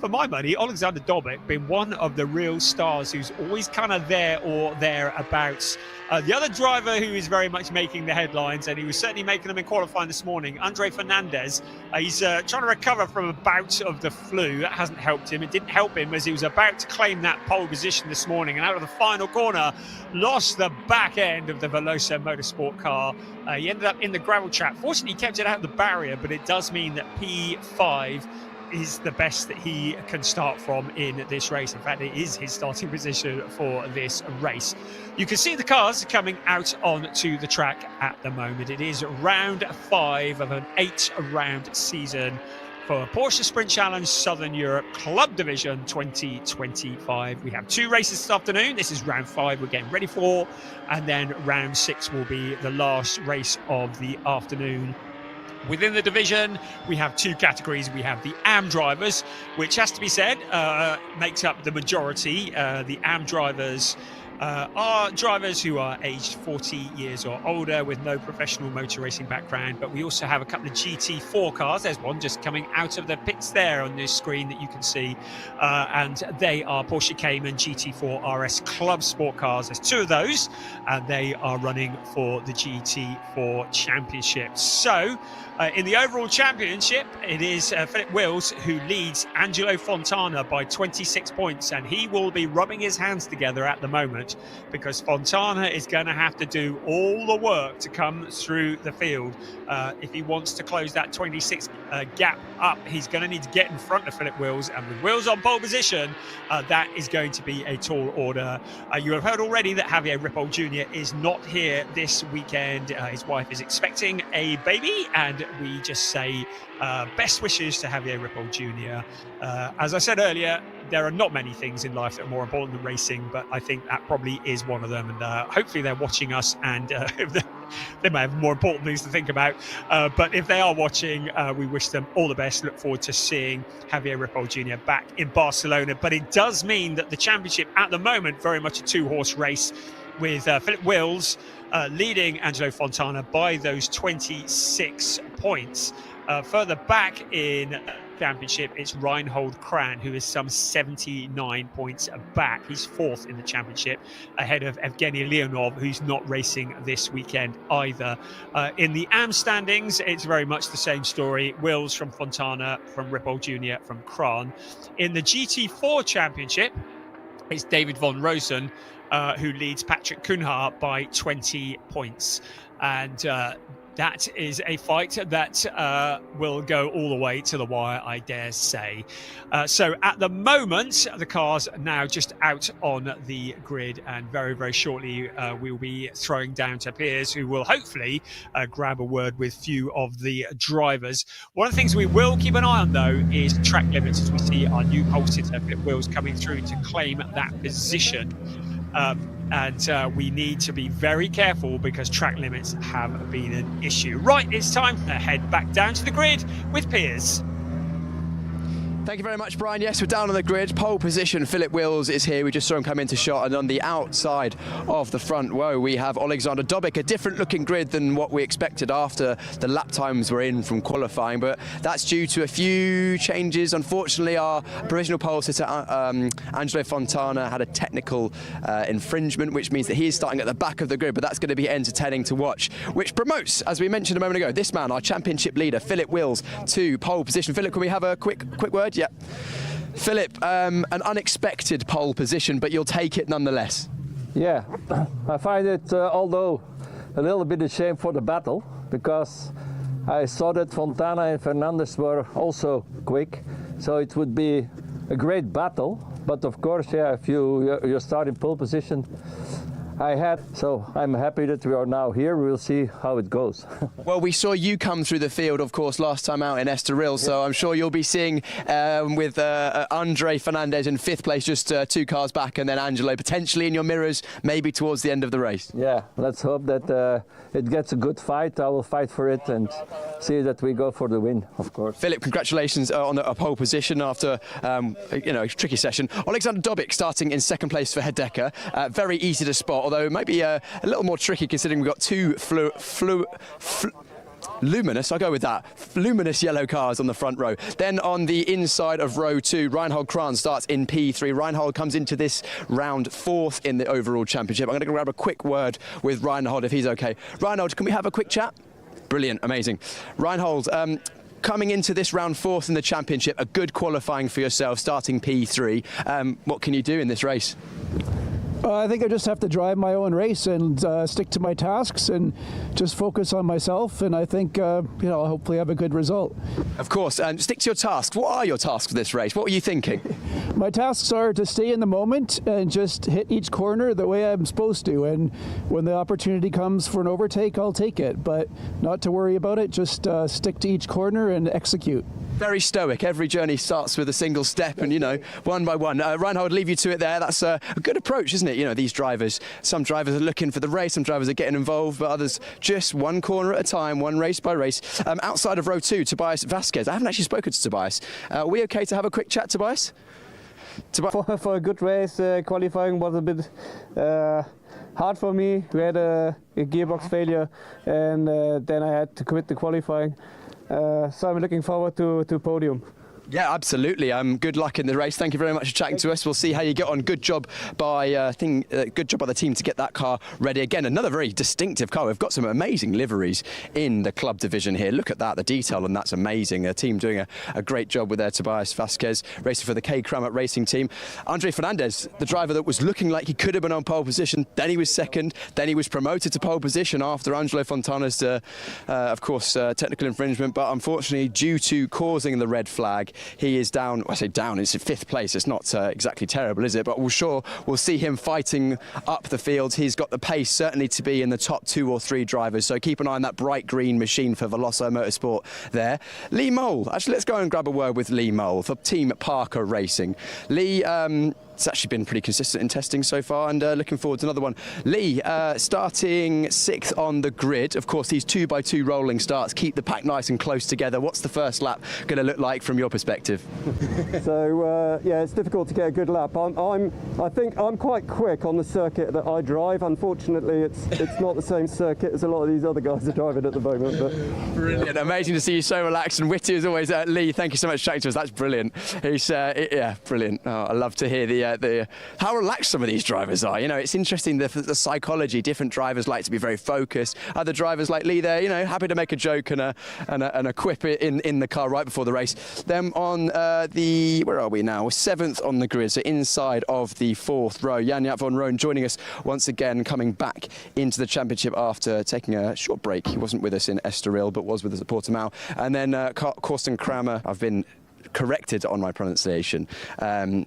for my money, Alexander Dobik been one of the real stars who's always kind of there or thereabouts. The other driver who is very much making the headlines, and he was certainly making them in qualifying this morning, Andre Fernandez. He's trying to recover from a bout of the flu. That hasn't helped him. It didn't help him as he was about to claim that pole position this morning, and out of the final corner, lost the back end of the Veloso Motorsport car. He ended up in the gravel trap. Fortunately, he kept it out of the barrier, but it does mean that P5 is the best that he can start from in this race. In fact, it is his starting position for this race. You can see the cars coming out onto the track at the moment. It is round 5 of an 8-round season for Porsche Sprint Challenge Southern Europe Club Division 2025. We have 2 races this afternoon. This is round 5 we're getting ready for, and then round 6 will be the last race of the afternoon. Within the division, we have 2 categories. We have the AM drivers, which has to be said, makes up the majority. The AM drivers are drivers who are aged 40 years or older with no professional motor racing background. But we also have a couple of GT4 cars. There's one just coming out of the pits there on this screen that you can see. And they are Porsche Cayman GT4 RS Club Sport cars. There's 2 of those, and they are running for the GT4 Championship. So in the overall championship, it is Philip Wills who leads Angelo Fontana by 26 points, and he will be rubbing his hands together at the moment, because Fontana is going to have to do all the work to come through the field. If he wants to close that 26 gap up, he's going to need to get in front of Philip Wills, and with Wills on pole position, that is going to be a tall order. You have heard already that Javier Ripoll Jr. is not here this weekend. His wife is expecting a baby, and we just say best wishes to Javier Ripoll Jr. As I said earlier, there are not many things in life that are more important than racing, but I think that probably is one of them. And hopefully they're watching us, and they may have more important things to think about. But if they are watching, we wish them all the best. Look forward to seeing Javier Ripoll Jr. back in Barcelona. But it does mean that the championship at the moment, very much a 2-horse race, with Philip Wills leading Angelo Fontana by those 26 points. Further back in Championship, it's Reinhold Kran, who is some 79 points back. He's fourth in the championship, ahead of Evgeny Leonov, who's not racing this weekend either. In the AM standings, it's very much the same story. Wills from Fontana, from Ripoll Jr., from Kran. In the GT4 Championship, it's David von Rosen, who leads Patrick Cunha by 20 points. And that is a fight that will go all the way to the wire, I dare say. So at the moment, the car's now just out on the grid, and very, very shortly we'll be throwing down to Piers, who will hopefully grab a word with few of the drivers. One of the things we will keep an eye on, though, is track limits, as we see our new pole sitter, Philip Wills, coming through to claim that position. And we need to be very careful because track limits have been an issue. Right, it's time to head back down to the grid with Piers. Thank you very much, Brian. Yes, we're down on the grid. Pole position, Philip Wills is here. We just saw him come into shot. And on the outside of the front row, we have Alexander Dobic, a different looking grid than what we expected after the lap times were in from qualifying. But that's due to a few changes. Unfortunately, our provisional pole sitter, Angelo Fontana, had a technical infringement, which means that he is starting at the back of the grid. But that's going to be entertaining to watch, which promotes, as we mentioned a moment ago, this man, our championship leader, Philip Wills, to pole position. Philip, can we have a quick word? Yeah. Philip, an unexpected pole position, but you'll take it nonetheless. Yeah, I find it, although a little bit a shame for the battle, because I saw that Fontana and Fernandez were also quick, so it would be a great battle. But of course, yeah, if you start in pole position, so I'm happy that we are now here. We'll see how it goes. Well, we saw you come through the field, of course, last time out in Estoril, so I'm sure you'll be seeing with Andre Fernandez in fifth place, just 2 cars back, and then Angelo potentially in your mirrors, maybe towards the end of the race. Yeah, let's hope that it gets a good fight. I will fight for it and see that we go for the win, of course. Philip, congratulations on a pole position after a tricky session. Alexander Dobic starting in second place for Hideka. Very easy to spot, although it might be a little more tricky considering we've got 2 luminous, I'll go with that, luminous yellow cars on the front row. Then on the inside of row 2, Reinhold Kran starts in P3. Reinhold comes into this round 4th in the overall championship. I'm going to grab a quick word with Reinhold if he's okay. Reinhold, can we have a quick chat? Brilliant, amazing. Reinhold, coming into this round 4th in the championship, a good qualifying for yourself, starting P3. What can you do in this race? I think I just have to drive my own race and stick to my tasks and just focus on myself. And I think, I'll hopefully have a good result. Of course. Stick to your tasks. What are your tasks for this race? What were you thinking? My tasks are to stay in the moment and just hit each corner the way I'm supposed to. And when the opportunity comes for an overtake, I'll take it. But not to worry about it. Just stick to each corner and execute. Very stoic. Every journey starts with a single step and, one by one. Reinhold, leave you to it there. That's a good approach, isn't it? These drivers, some drivers are looking for the race, some drivers are getting involved, but others just one corner at a time, one race by race. Outside of row 2, Tobias Vasquez. I haven't actually spoken to Tobias. Are we okay to have a quick chat, Tobias? For a good race, qualifying was a bit hard for me. We had a gearbox failure, and then I had to quit the qualifying. So I'm looking forward to podium. Yeah, absolutely. Good luck in the race. Thank you very much for chatting to us. We'll see how you get on. Good job by the team to get that car ready. Again, another very distinctive car. We've got some amazing liveries in the club division here. Look at that. The detail on that's amazing. The team doing a great job with their Tobias Vasquez, racing for the K. Kramat Racing team. Andre Fernandez, the driver that was looking like he could have been on pole position. Then he was second. Then he was promoted to pole position after Angelo Fontana's, technical infringement. But unfortunately, due to causing the red flag, he is down. I say down, it's in 5th place. It's not exactly terrible, is it? But we'll see him fighting up the field. He's got the pace certainly to be in the top 2 or 3 drivers. So keep an eye on that bright green machine for Veloso Motorsport there. Lee Mole. Actually, let's go and grab a word with Lee Mole for Team Parker Racing. Lee, it's actually been pretty consistent in testing so far, and looking forward to another one. Lee, starting 6th on the grid. Of course, these 2x2 rolling starts keep the pack nice and close together. What's the first lap going to look like from your perspective? So yeah, it's difficult to get a good lap. I think I'm quite quick on the circuit that I drive. Unfortunately, it's not the same circuit as a lot of these other guys are driving at the moment. But brilliant, amazing to see you so relaxed and witty as always. Lee, thank you so much for chatting to us. That's brilliant. He's yeah, brilliant. Oh, I love to hear the how relaxed some of these drivers are. You know, it's interesting the psychology. Different drivers like to be very focused. Other drivers like Lee, they're, you know, happy to make a joke and a quip in the car right before the race. Then on where are we now? We're 7th on the grid, so inside of the 4th row. Jan-Jaap van Roon joining us once again, coming back into the championship after taking a short break. He wasn't with us in Estoril, but was with us at Portimao. And then Torsten Kramer, I've been corrected on my pronunciation,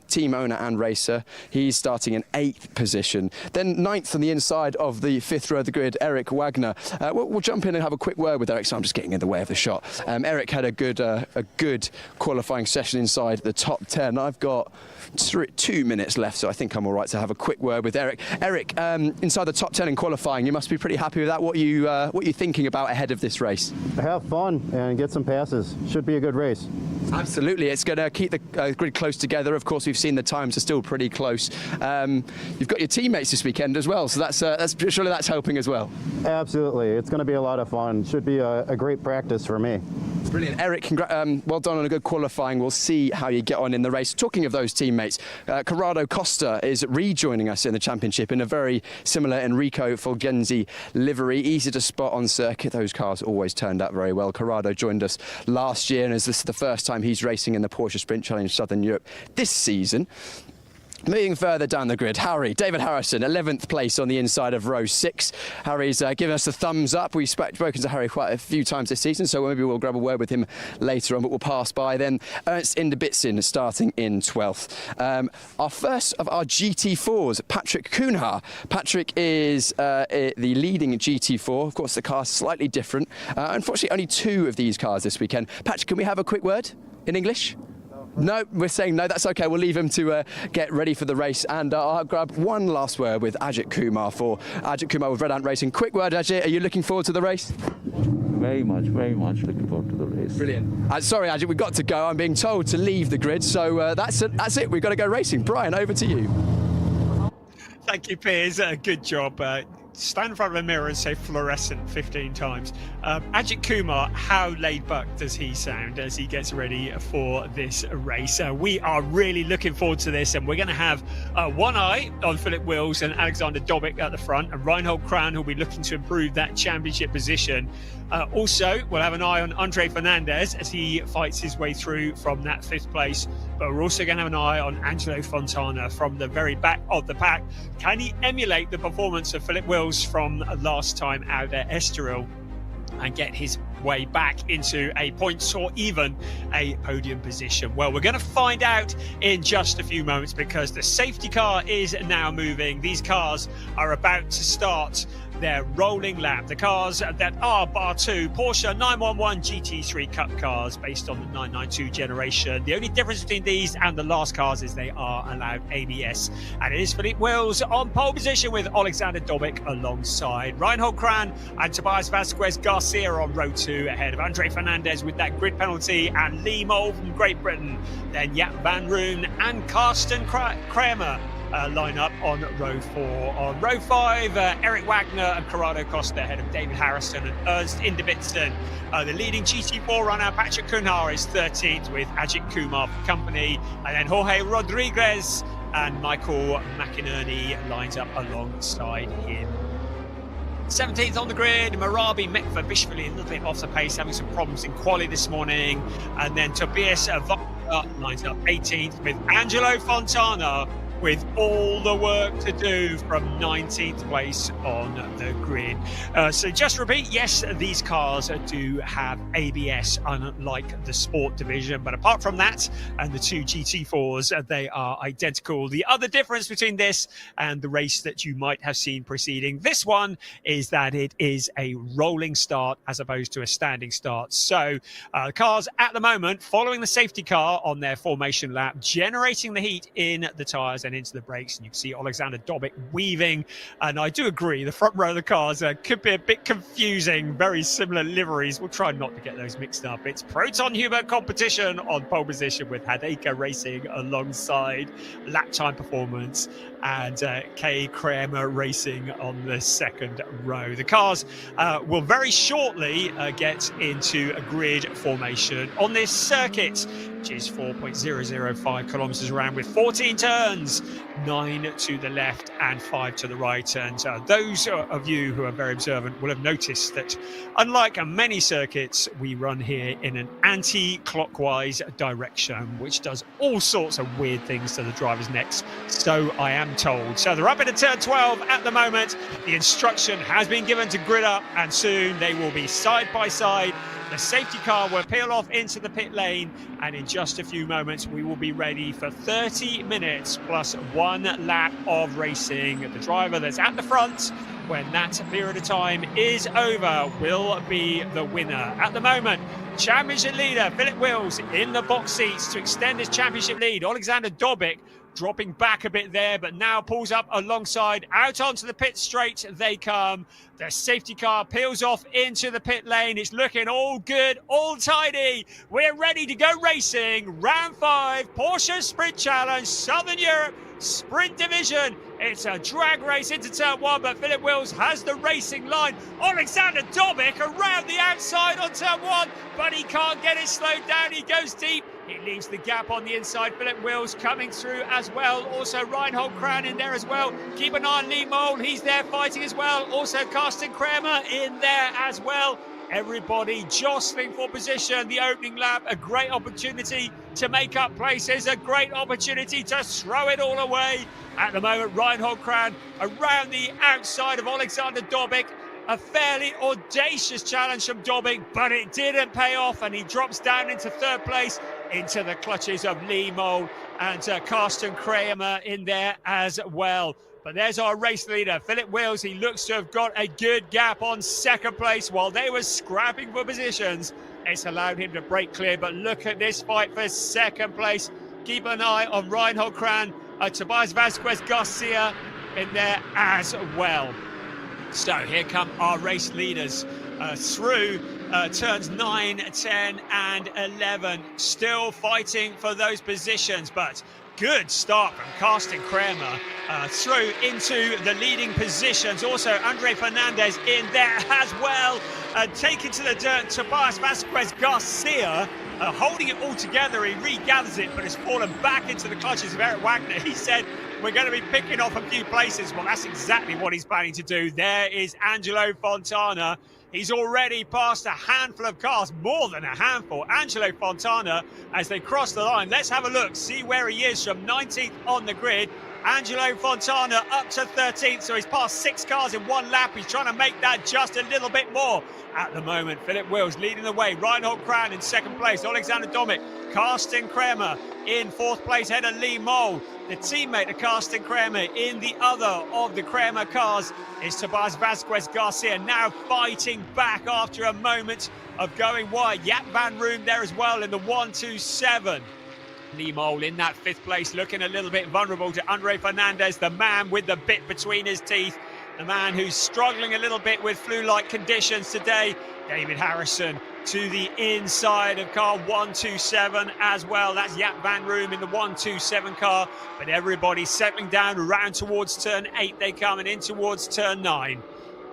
team owner and racer. He's starting in 8th position. Then 9th on the inside of the 5th row of the grid, Eric Wagner. We'll jump in and have a quick word with Eric, so I'm just getting in the way of the shot. Eric had a good qualifying session inside the top 10. I've got 2 minutes left, so I think I'm all right to have a quick word with Eric. Eric, inside the top 10 in qualifying, you must be pretty happy with that. What are you thinking about ahead of this race? Have fun and get some passes. Should be a good race. Absolutely, it's going to keep the grid close together. Of course, we've seen the times are still pretty close. You've got your teammates this weekend as well, so that's surely that's helping as well. Absolutely, it's going to be a lot of fun. Should be a great practice for me. Brilliant, Eric. Well done on a good qualifying. We'll see how you get on in the race. Talking of those teammates, Corrado Costa is rejoining us in the championship in a very similar Enrico Fulgenzi livery. Easy to spot on circuit. Those cars always turned out very well. Corrado joined us last year, and this is the first time he's racing in the Porsche Sprint Challenge Southern Europe this season. Moving further down the grid, David Harrison, 11th place on the inside of row 6. Harry's given us a thumbs up. We've spoken to Harry quite a few times this season, so maybe we'll grab a word with him later on, but we'll pass by. Then Ernst Inderbitsen starting in 12th. Our first of our GT4s, Patrick Kuhnhaar. Patrick is the leading GT4. Of course, the car's slightly different. Unfortunately, only 2 of these cars this weekend. Patrick, can we have a quick word in English? No, we're saying no, that's okay. We'll leave him to get ready for the race. And I'll grab one last word with Ajith Kumar for Ajith Kumar with Red Ant Racing. Quick word, Ajith, are you looking forward to the race? Very much looking forward to the race. Brilliant. Sorry, Ajith, we've got to go. I'm being told to leave the grid, so that's it. We've got to go racing. Brian, over to you. Thank you, Piers. Good job. Stand in front of a mirror and say fluorescent 15 times. Ajith Kumar, how laid back does he sound as he gets ready for this race? We are really looking forward to this, and we're going to have one eye on Philip Wills and Alexander Dobic at the front, and Reinhold Kran, who'll be looking to improve that championship position. Also, we'll have an eye on Andre Fernandez as he fights his way through from that 5th place. But we're also going to have an eye on Angelo Fontana from the very back of the pack. Can he emulate the performance of Philip Wills from last time out at Estoril and get his way back into a points or even a podium position? Well, we're going to find out in just a few moments, because the safety car is now moving. These cars are about to start their rolling lap. The cars that are bar 2 Porsche 911 GT3 Cup cars based on the 992 generation. The only difference between these and the last cars is they are allowed ABS. And it is Philippe Wills on pole position with Alexander Dobic alongside. Reinhold Kran and Tobias Vasquez Garcia on row 2 ahead of Andre Fernandez with that grid penalty, and Lee Mole from Great Britain. Then Jaap van Roon and Karsten Kramer line up on row 4. On row 5, Eric Wagner and Corrado Costa ahead of David Harrison and Ernst Inderbitsen. The leading GT4 runner, Patrick Kuhnhaar, is 13th with Ajith Kumar for company. And then Jorge Rodriguez and Michael McInerney lines up alongside him. 17th on the grid, Marabi Mekva-Bishvili a little bit off the pace, having some problems in quali this morning. And then Tobias Wagner lines up 18th with Angelo Fontana with all the work to do from 19th place on the grid. So just repeat, yes, these cars do have ABS, unlike the sport division. But apart from that, and the 2 GT4s, they are identical. The other difference between this and the race that you might have seen preceding this one is that it is a rolling start as opposed to a standing start. So cars at the moment following the safety car on their formation lap, generating the heat in the tyres, and into the brakes, and you can see Alexander Dobic weaving. And I do agree, the front row of the cars could be a bit confusing, very similar liveries. We'll try not to get those mixed up. It's Proton Hubert competition on pole position with Hadeka Racing alongside Lap Time Performance and K. Kramer Racing on the second row. The cars will very shortly get into a grid formation on this circuit, which is 4.005 kilometers around with 14 turns, 9 to the left and 5 to the right. And those of you who are very observant will have noticed that unlike many circuits, we run here in an anti-clockwise direction, which does all sorts of weird things to the driver's necks, so I am told. So they're up into turn 12 at the moment. The instruction has been given to grid up, and soon they will be side by side. The safety car will peel off into the pit lane, and in just a few moments we will be ready for 30 minutes plus 1 lap of racing. The driver that's at the front when that period of time is over will be the winner. At the moment, championship leader Philip Wills in the box seats to extend his championship lead. Alexander Dobic dropping back a bit there, but now pulls up alongside. Out onto the pit straight they come. The safety car peels off into the pit lane. It's looking all good, all tidy. We're ready to go racing. Round 5, Porsche Sprint Challenge, Southern Europe Sprint Division. It's a drag race into turn 1, but Philip Wills has the racing line. Alexander Dobic around the outside on turn 1, but he can't get it slowed down. He goes deep. He leaves the gap on the inside. Philip Wills coming through as well. Also Reinhold Kran in there as well. Keep an eye on Lee Mole. He's there fighting as well. Also Carsten Kramer in there as well. Everybody jostling for position. The opening lap, a great opportunity to make up places, a great opportunity to throw it all away. At the moment, Reinhold Kran around the outside of Alexander Dobic. A fairly audacious challenge from Dobic, but it didn't pay off, and he drops down into third place, into the clutches of Lee Mole and Carsten Kramer in there as well. But there's our race leader, Philip Wills. He looks to have got a good gap on second place while they were scrapping for positions. It's allowed him to break clear, but look at this fight for second place. Keep an eye on Reinhold Kran, Tobias Vasquez Garcia in there as well. So here come our race leaders through turns 9, 10 and 11. Still fighting for those positions, but good start from Carsten Kramer through into the leading positions. Also Andre Fernandez in there as well. Taken to the dirt, Tobias Vasquez Garcia holding it all together. He regathers it, but it's fallen back into the clutches of Eric Wagner. He said, we're going to be picking off a few places. Well, that's exactly what he's planning to do. There is Angelo Fontana. He's already passed a handful of cars, more than a handful. Angelo Fontana, as they cross the line. Let's have a look, see where he is from 19th on the grid. Angelo Fontana up to 13th, so he's passed 6 cars in 1 lap. He's trying to make that just a little bit more. At the moment, Philip Wills leading the way. Reinhold Kran in second place. Alexander Dobic, Carsten Kramer in 4th place, ahead of Lee Mole. The teammate of Carsten Kramer in the other of the Kramer cars is Tobias Vasquez Garcia, now fighting back after a moment of going wide. Jaap van Room there as well in the 1-2-7. Lee Mole in that 5th place, looking a little bit vulnerable to Andre Fernandez, the man with the bit between his teeth, the man who's struggling a little bit with flu-like conditions today. David Harrison to the inside of car 127 as well. That's Jaap van Room in the 127 car, but everybody settling down around towards turn 8 they come, and in towards turn 9.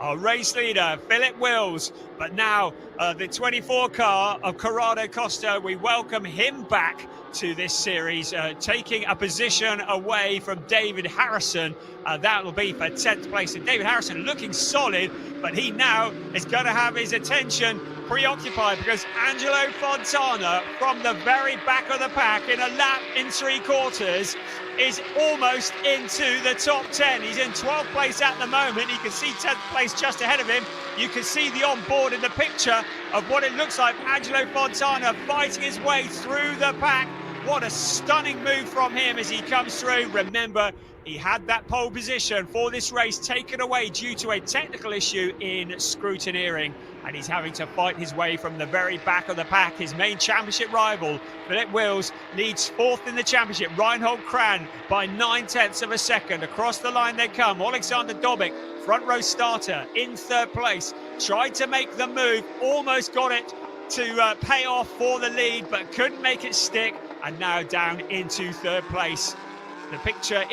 Our race leader, Philip Wills, but now the 24 car of Corrado Costa, we welcome him back to this series, taking a position away from David Harrison. That will be for 10th place. And David Harrison looking solid, but he now is going to have his attention preoccupied because Angelo Fontana from the very back of the pack in a lap in 3/4 is almost into the top 10. He's in 12th place at the moment. You can see 10th place just ahead of him. You can see the onboard in the picture of what it looks like. Angelo Fontana fighting his way through the pack What a stunning move from him as he comes through. Remember, he had that pole position for this race taken away due to a technical issue in scrutineering, and he's having to fight his way from the very back of the pack. His main championship rival, Philip Wills, leads fourth in the championship. Reinhold Kran by 9/10 of a second. Across the line they come. Alexander Dobik, front row starter, in third place. Tried to make the move, almost got it to pay off for the lead, but couldn't make it stick, and now down into third place. The picture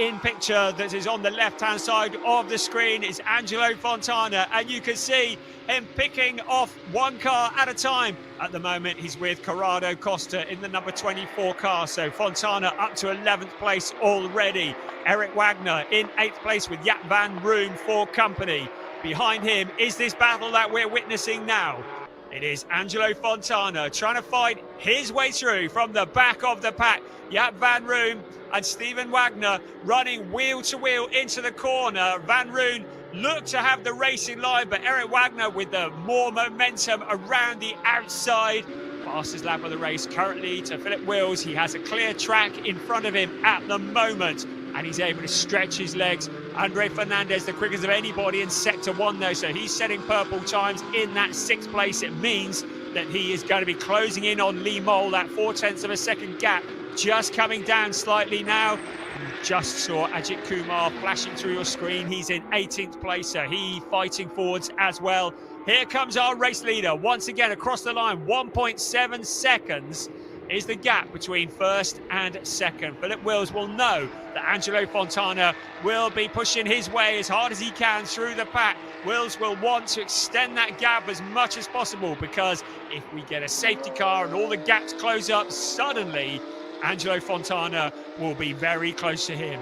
that is on the left-hand side of the screen is Angelo Fontana, and you can see him picking off one car at a time. At the moment, he's with Corrado Costa in the number 24 car, so Fontana up to 11th place already. Eric Wagner in 8th place with Jaap van Room for company. Behind him is this battle that we're witnessing now. It is Angelo Fontana trying to fight his way through from the back of the pack. Jaap van Room and Steven Wagner running wheel to wheel into the corner. Van Roon looked to have the racing line, but Eric Wagner with the more momentum around the outside. Fastest lap of the race currently to Philip Wills. He has a clear track in front of him at the moment, and he's able to stretch his legs. Andre Fernandez, the quickest of anybody in Sector 1 though, so he's setting purple times in that 6th place. It means that he is going to be closing in on Lee Mole, that 0.4 of a second gap, just coming down slightly now. You just saw Ajith Kumar flashing through your screen. He's in 18th place, so he fighting forwards as well. Here comes our race leader once again across the line. 1.7 seconds is the gap between first and second. Philip Wills will know that Angelo Fontana will be pushing his way as hard as he can through the pack. Wills will want to extend that gap as much as possible, because if we get a safety car and all the gaps close up, suddenly Angelo Fontana will be very close to him.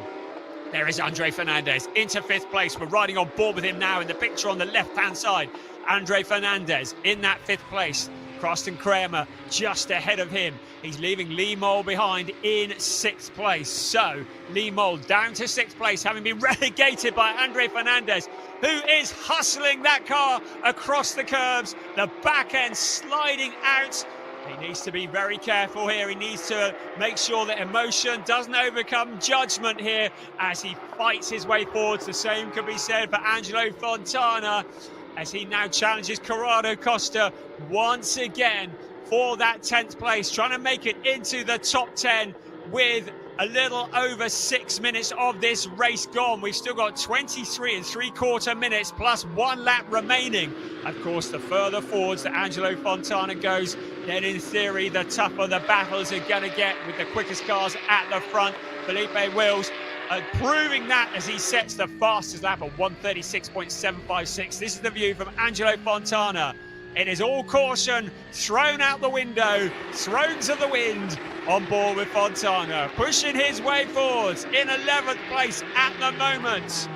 There is Andre Fernandez into 5th place. We're riding on board with him now in the picture on the left-hand side. Andre Fernandez in that 5th place. Karsten Kramer just ahead of him. He's leaving Lee Mole behind in 6th place. So Lee Mole down to 6th place, having been relegated by Andre Fernandez, who is hustling that car across the curbs. The back end sliding out. He needs to be very careful here. He needs to make sure that emotion doesn't overcome judgment here as he fights his way forwards. The same could be said for Angelo Fontana, as he now challenges Corrado Costa once again for that 10th place, trying to make it into the top 10 with a little over 6 minutes of this race gone. We've still got 23 3/4 minutes plus 1 lap remaining. Of course, the further forwards that Angelo Fontana goes, then in theory, the tougher the battles are going to get, with the quickest cars at the front. Felipe Wills proving that as he sets the fastest lap of 1:36.756. This is the view from Angelo Fontana. It is all caution thrown out the window, thrown to the wind on board with Fontana, pushing his way forwards in 11th place at the moment.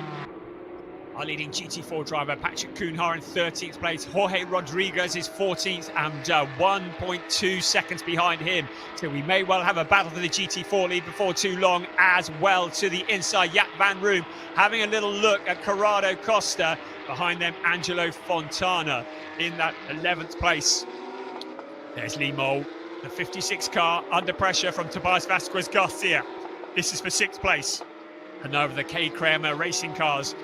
Our leading GT4 driver, Patrick Kuhnhar, in 13th place. Jorge Rodriguez is 14th and 1.2 seconds behind him. So we may well have a battle for the GT4 lead before too long as well. To the inside, Jaap van Room having a little look at Corrado Costa. Behind them, Angelo Fontana in that 11th place. There's Lee Mole, the 56 car, under pressure from Tobias Vasquez Garcia. This is for 6th place. And over the K. Kramer racing cars,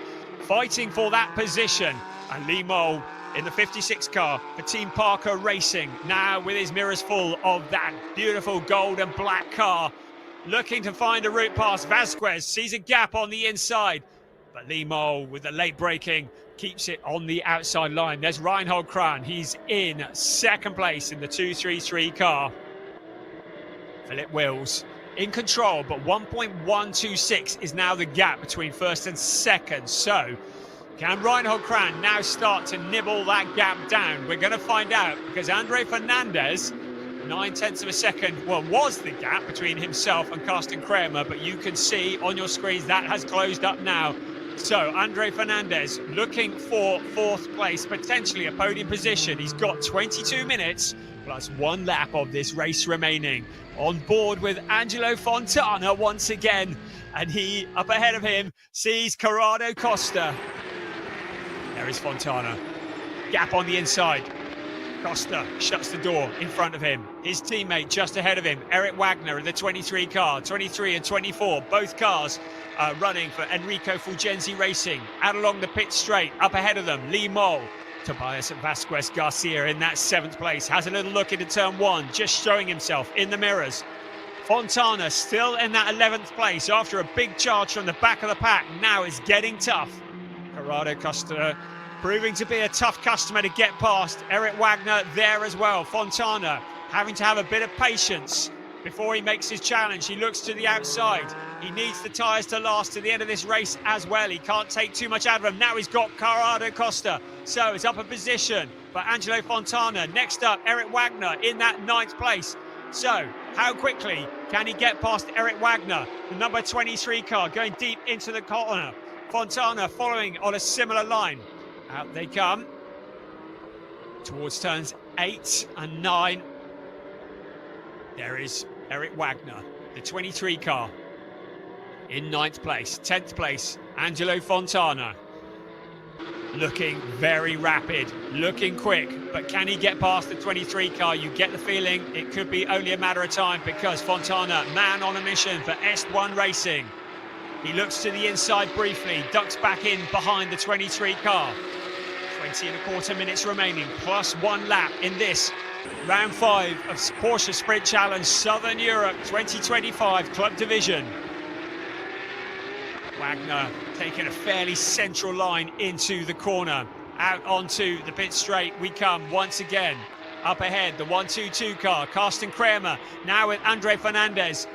fighting for that position. And Lee Mole in the 56 car for Team Parker Racing, now with his mirrors full of that beautiful gold and black car, looking to find a route past. Vasquez sees a gap on the inside, but Lee Mole with the late braking keeps it on the outside line. There's Reinhold Kran. He's in 2nd place in the 233 car. Philip Wills in control, but 1.126 is now the gap between 1st and 2nd. So can Reinhold Kran now start to nibble that gap down? We're going to find out, because Andre Fernandez, 9/10 of a second, well, was the gap between himself and Karsten Kramer, but you can see on your screens that has closed up now. So Andre Fernandez looking for 4th place, potentially a podium position. He's got 22 minutes plus 1 lap of this race remaining. On board with Angelo Fontana once again, and he, up ahead of him, sees Corrado Costa. There is Fontana. Gap on the inside. Costa shuts the door in front of him. His teammate just ahead of him, Eric Wagner in the 23 car, 23 and 24. Both cars running for Enrico Fulgenzi Racing. Out along the pit straight, up ahead of them, Lee Mole. Tobias Vasquez Garcia in that 7th place. Has a little look into turn 1, just showing himself in the mirrors. Fontana still in that 11th place after a big charge from the back of the pack. Now it's getting tough. Corrado Costa proving to be a tough customer to get past. Eric Wagner there as well. Fontana having to have a bit of patience before he makes his challenge. He looks to the outside. He needs the tyres to last to the end of this race as well. He can't take too much out of them. Now he's got Corrado Costa. So it's up a position for Angelo Fontana. Next up, Eric Wagner in that 9th place. So how quickly can he get past Eric Wagner? The number 23 car going deep into the corner. Fontana following on a similar line. Out they come towards turns 8 and 9. There is Eric Wagner, the 23 car, in 9th place. 10th place, Angelo Fontana. Looking very rapid, looking quick, but can he get past the 23 car? You get the feeling it could be only a matter of time, because Fontana, man on a mission for S1 Racing. He looks to the inside briefly, ducks back in behind the 23 car. 20 and a quarter minutes remaining, plus 1 lap in this round 5 of Porsche Sprint Challenge Southern Europe 2025 Club Division. Wagner taking a fairly central line into the corner. Out onto the pit straight we come once again. Up ahead, the 1-2-2 car, Carsten Kramer, now with Andre Fernandez.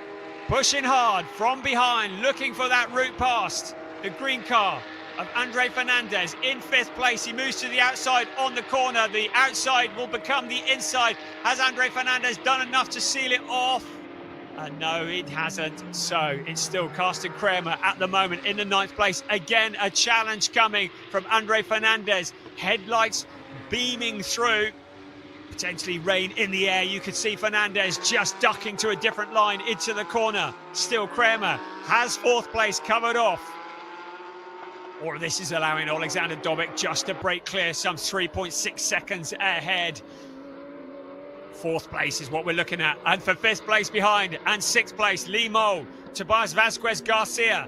Pushing hard from behind, looking for that route past. The green car of Andre Fernandez in 5th place. He moves to the outside on the corner. The outside will become the inside. Has Andre Fernandez done enough to seal it off? No, it hasn't. So it's still Carsten Kramer at the moment in the 9th place. Again, a challenge coming from Andre Fernandez. Headlights beaming through. Potentially rain in the air. You could see Fernandez just ducking to a different line into the corner. Still Kramer has 4th place covered off. All of this is allowing Alexander Dobic just to break clear, some 3.6 seconds ahead. 4th place is what we're looking at. And for 5th place behind and 6th place, Lee Mole, Tobias Vasquez Garcia.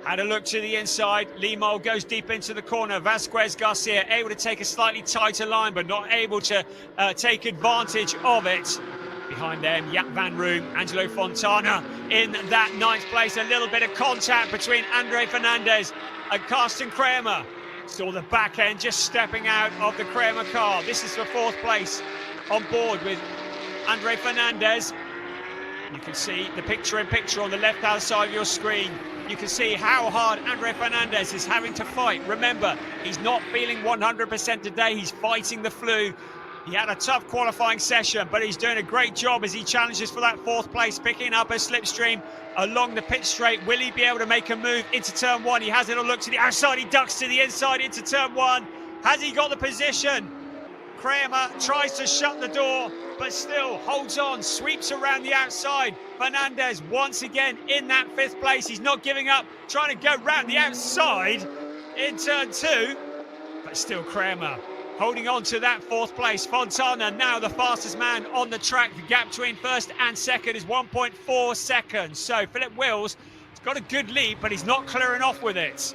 Had a look to the inside. Lee Mole goes deep into the corner. Vasquez Garcia able to take a slightly tighter line, but not able to take advantage of it. Behind them, Jaap van Room, Angelo Fontana in that 9th place. A little bit of contact between Andre Fernandez and Carsten Kramer. Saw the back end just stepping out of the Kramer car. This is for 4th place on board with Andre Fernandez. You can see the picture-in-picture on the left-hand side of your screen. You can see how hard Andre Fernandez is having to fight. Remember, he's not feeling 100% today. He's fighting the flu. He had a tough qualifying session, but he's doing a great job as he challenges for that 4th place, picking up a slipstream along the pit straight. Will he be able to make a move into turn 1? He has a little look to the outside. He ducks to the inside into turn 1. Has he got the position? Kramer tries to shut the door, but still holds on, sweeps around the outside. Fernandez once again in that 5th place. He's not giving up, trying to go round the outside in turn 2, but still Kramer holding on to that 4th place. Fontana now the fastest man on the track. The gap between 1st and 2nd is 1.4 seconds. So Philip Wills has got a good lead, but he's not clearing off with it.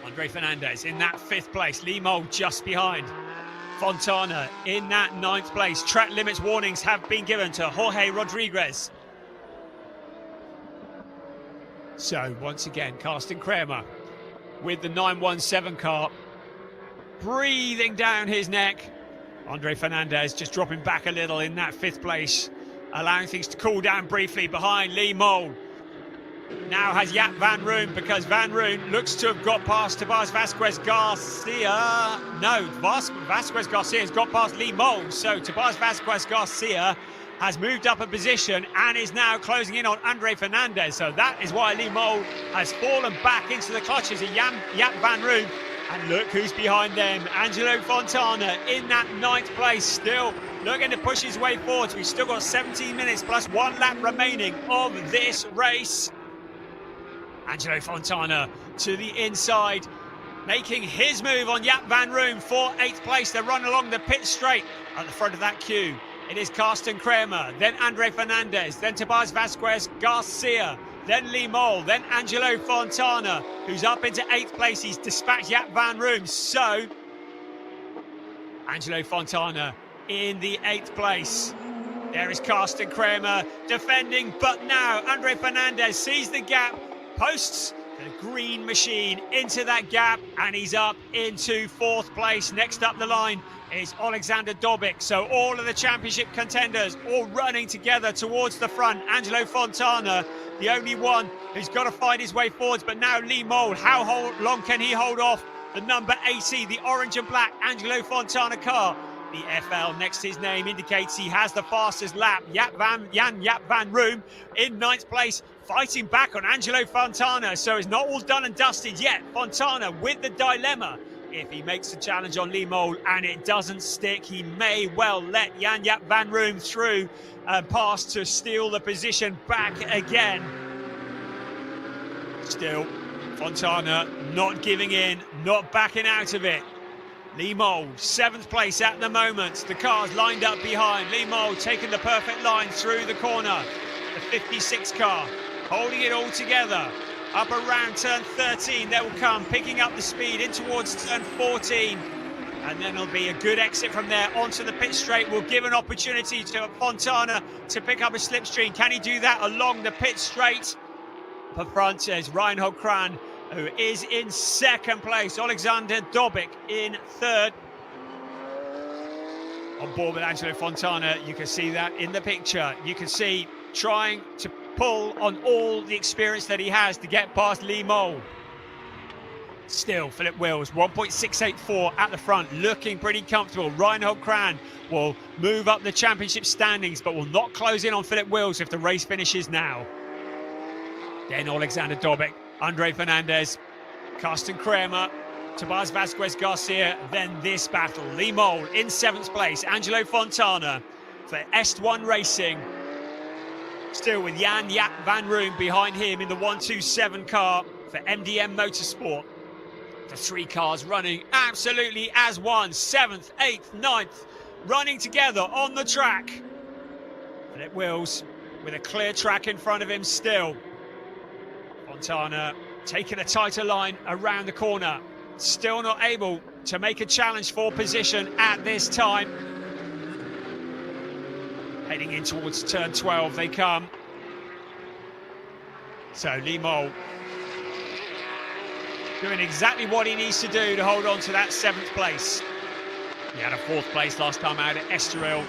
Andre Fernandez in that 5th place. Lee Mole just behind. Fontana in that 9th place. Track limits warnings have been given to Jorge Rodriguez. So once again, Carsten Kramer with the 917 car breathing down his neck. Andre Fernandez just dropping back a little in that 5th place, allowing things to cool down briefly behind Lee Mole. Now has Jaap van Room, because Van Room looks to have got past Tobias Vasquez Garcia. No, Vasquez Garcia has got past Lee Mole. So Tobias Vasquez Garcia has moved up a position and is now closing in on Andre Fernandez. So that is why Lee Mole has fallen back into the clutches of Jaap van Room. And look who's behind them. Angelo Fontana in that 9th place, still looking to push his way forward. We've still got 17 minutes plus 1 lap remaining of this race. Angelo Fontana to the inside. making his move on Jaap van Room for 8th place. They're running along the pit straight at the front of that queue. It is Karsten Kramer, then Andre Fernandez, then Tobias Vasquez Garcia, then Lee Mole, then Angelo Fontana, who's up into 8th place. He's dispatched Jaap van Room. So, Angelo Fontana in the 8th place. There is Karsten Kramer defending, but now Andre Fernandez sees the gap, posts the green machine into that gap, and he's up into 4th place. Next up the line is Alexander Dobic. So all of the championship contenders all running together towards the front. Angelo Fontana, the only one who's got to find his way forwards, but now Lee Mole, how long can he hold off the number 80, the orange and black Angelo Fontana car? The FL next to his name indicates he has the fastest lap. Jan Jaap van Room in 9th place, fighting back on Angelo Fontana. So it's not all done and dusted yet. Fontana with the dilemma. If he makes the challenge on Lee Mole and it doesn't stick, he may well let Jan Jaap van Room through and pass to steal the position back again. Still, Fontana not giving in, not backing out of it. Lee Mole, 7th place at the moment. The car's lined up behind. Lee Mole taking the perfect line through the corner. The 56 car holding it all together. Up around turn 13, they will come, picking up the speed in towards turn 14. And then it'll be a good exit from there onto the pit straight. Will give an opportunity to Fontana to pick up a slipstream. Can he do that along the pit straight? Up front is Reinhold Kran, who is in 2nd place. Alexander Dobic in 3rd. On board with Angelo Fontana, you can see that in the picture. You can see trying to pull on all the experience that he has to get past Lee Mole. Still, Philip Wills, 1.684 at the front, looking pretty comfortable. Reinhold Kran will move up the championship standings, but will not close in on Philip Wills if the race finishes now. Then Alexander Dobic, Andre Fernandez, Karsten Kramer, Tobias Vasquez Garcia, then this battle. Lee Mole in 7th place, Angelo Fontana for Est1 Racing. Still with Jan Jaap van Room behind him in the 127 car for MDM Motorsport. The 3 cars running absolutely as one. 7th, 8th, 9th, running together on the track. Philip Wills with a clear track in front of him still. Fontana taking a tighter line around the corner. Still not able to make a challenge for position at this time. Heading in towards turn 12 they come. So Lee Mole doing exactly what he needs to do to hold on to that 7th place. He had a 4th place last time out at Estoril.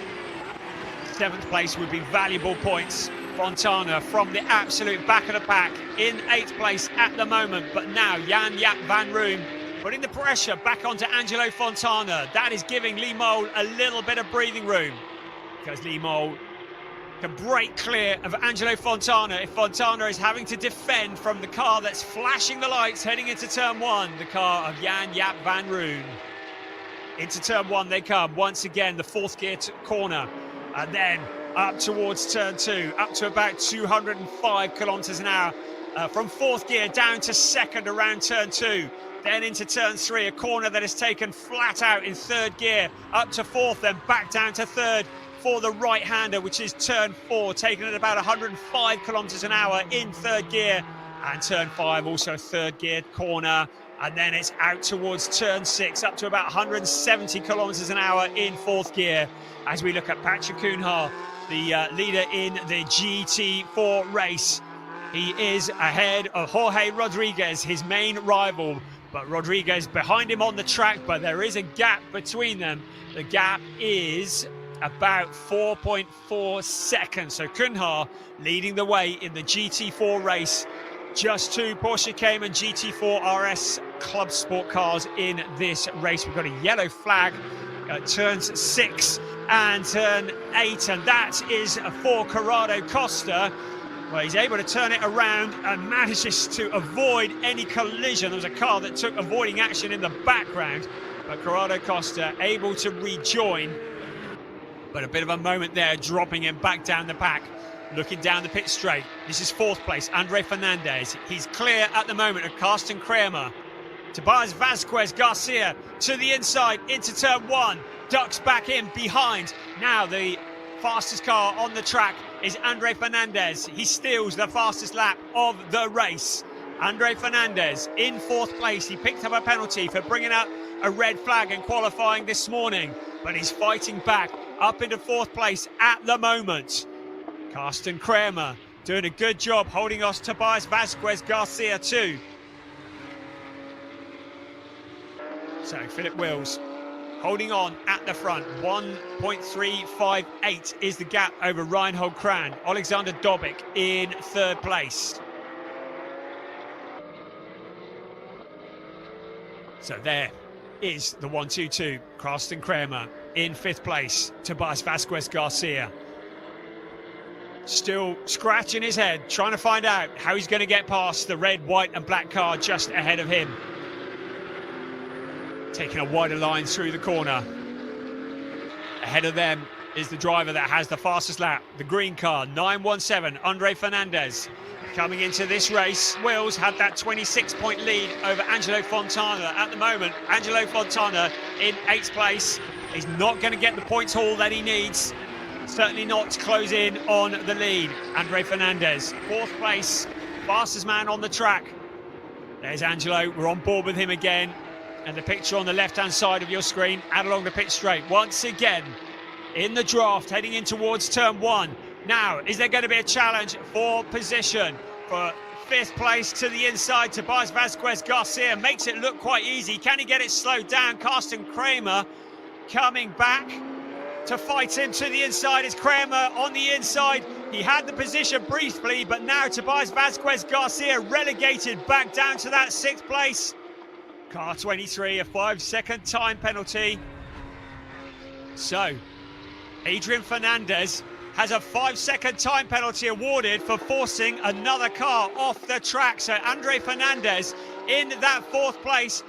7th place would be valuable points. Fontana from the absolute back of the pack in 8th place at the moment, but now Jan Jaap van Room putting the pressure back onto Angelo Fontana. That is giving Lee Mole a little bit of breathing room, because Lee Mole can break clear of Angelo Fontana if Fontana is having to defend from the car that's flashing the lights heading into turn 1, the car of Jan Jaap van Room. Into turn 1 they come, once again the 4th gear corner, and then up towards turn 2, up to about 205 kilometers an hour. From 4th gear down to 2nd around turn 2. Then into turn 3, a corner that is taken flat out in 3rd gear, up to 4th, then back down to 3rd for the right-hander, which is turn 4, taken at about 105 kilometers an hour in 3rd gear. And turn 5, also 3rd gear corner. And then it's out towards turn 6, up to about 170 kilometers an hour in 4th gear. As we look at Patrick Kuhnhaar, the leader in the GT4 race. He is ahead of Jorge Rodriguez, his main rival. But Rodriguez behind him on the track, but there is a gap between them. The gap is about 4.4 seconds. So Kuhnhaar leading the way in the GT4 race. Just 2 Porsche Cayman GT4 RS Club Sport cars in this race. We've got a yellow flag at turns 6 and turn 8, and that is for Corrado Costa. Well, he's able to turn it around and manages to avoid any collision. There was a car that took avoiding action in the background, but Corrado Costa able to rejoin. But a bit of a moment there, dropping him back down the pack. Looking down the pit straight. This is 4th place, Andre Fernandez. He's clear at the moment of Karsten Kramer. Tobias Vasquez Garcia to the inside into turn 1. Ducks back in behind. Now the fastest car on the track is Andre Fernandez. He steals the fastest lap of the race. Andre Fernandez in 4th place. He picked up a penalty for bringing up a red flag in qualifying this morning, but he's fighting back up into 4th place at the moment. Carsten Kramer doing a good job holding off Tobias Vasquez Garcia too. So Philip Wills holding on at the front. 1.358 is the gap over Reinhold Kran. Alexander Dobic in 3rd place. So there is the 1-2-2. Carsten Kramer in 5th place. Tobias Vasquez Garcia still scratching his head, trying to find out how he's going to get past the red, white and black car just ahead of him. Taking a wider line through the corner. Ahead of them is the driver that has the fastest lap, the green car, 917, Andre Fernandez. Coming into this race, Wills had that 26-point lead over Angelo Fontana. At the moment, Angelo Fontana in 8th place. He's not going to get the points haul that he needs. Certainly not to close in on the lead. Andre Fernandez, 4th place, fastest man on the track. There's Angelo, we're on board with him again. And the picture on the left-hand side of your screen, out along the pit straight. Once again, in the draft, heading in towards turn 1. Now, is there going to be a challenge for position? For 5th place to the inside, Tobias Vasquez Garcia makes it look quite easy. Can he get it slowed down? Carsten Kramer coming back to fight him to the inside. Is Kramer on the inside? He had the position briefly, but now Tobias Vasquez Garcia relegated back down to that 6th place. Car 23, a 5-second time penalty. So, Adrian Fernandez has a 5-second time penalty awarded for forcing another car off the track. So Andre Fernandez in that 4th place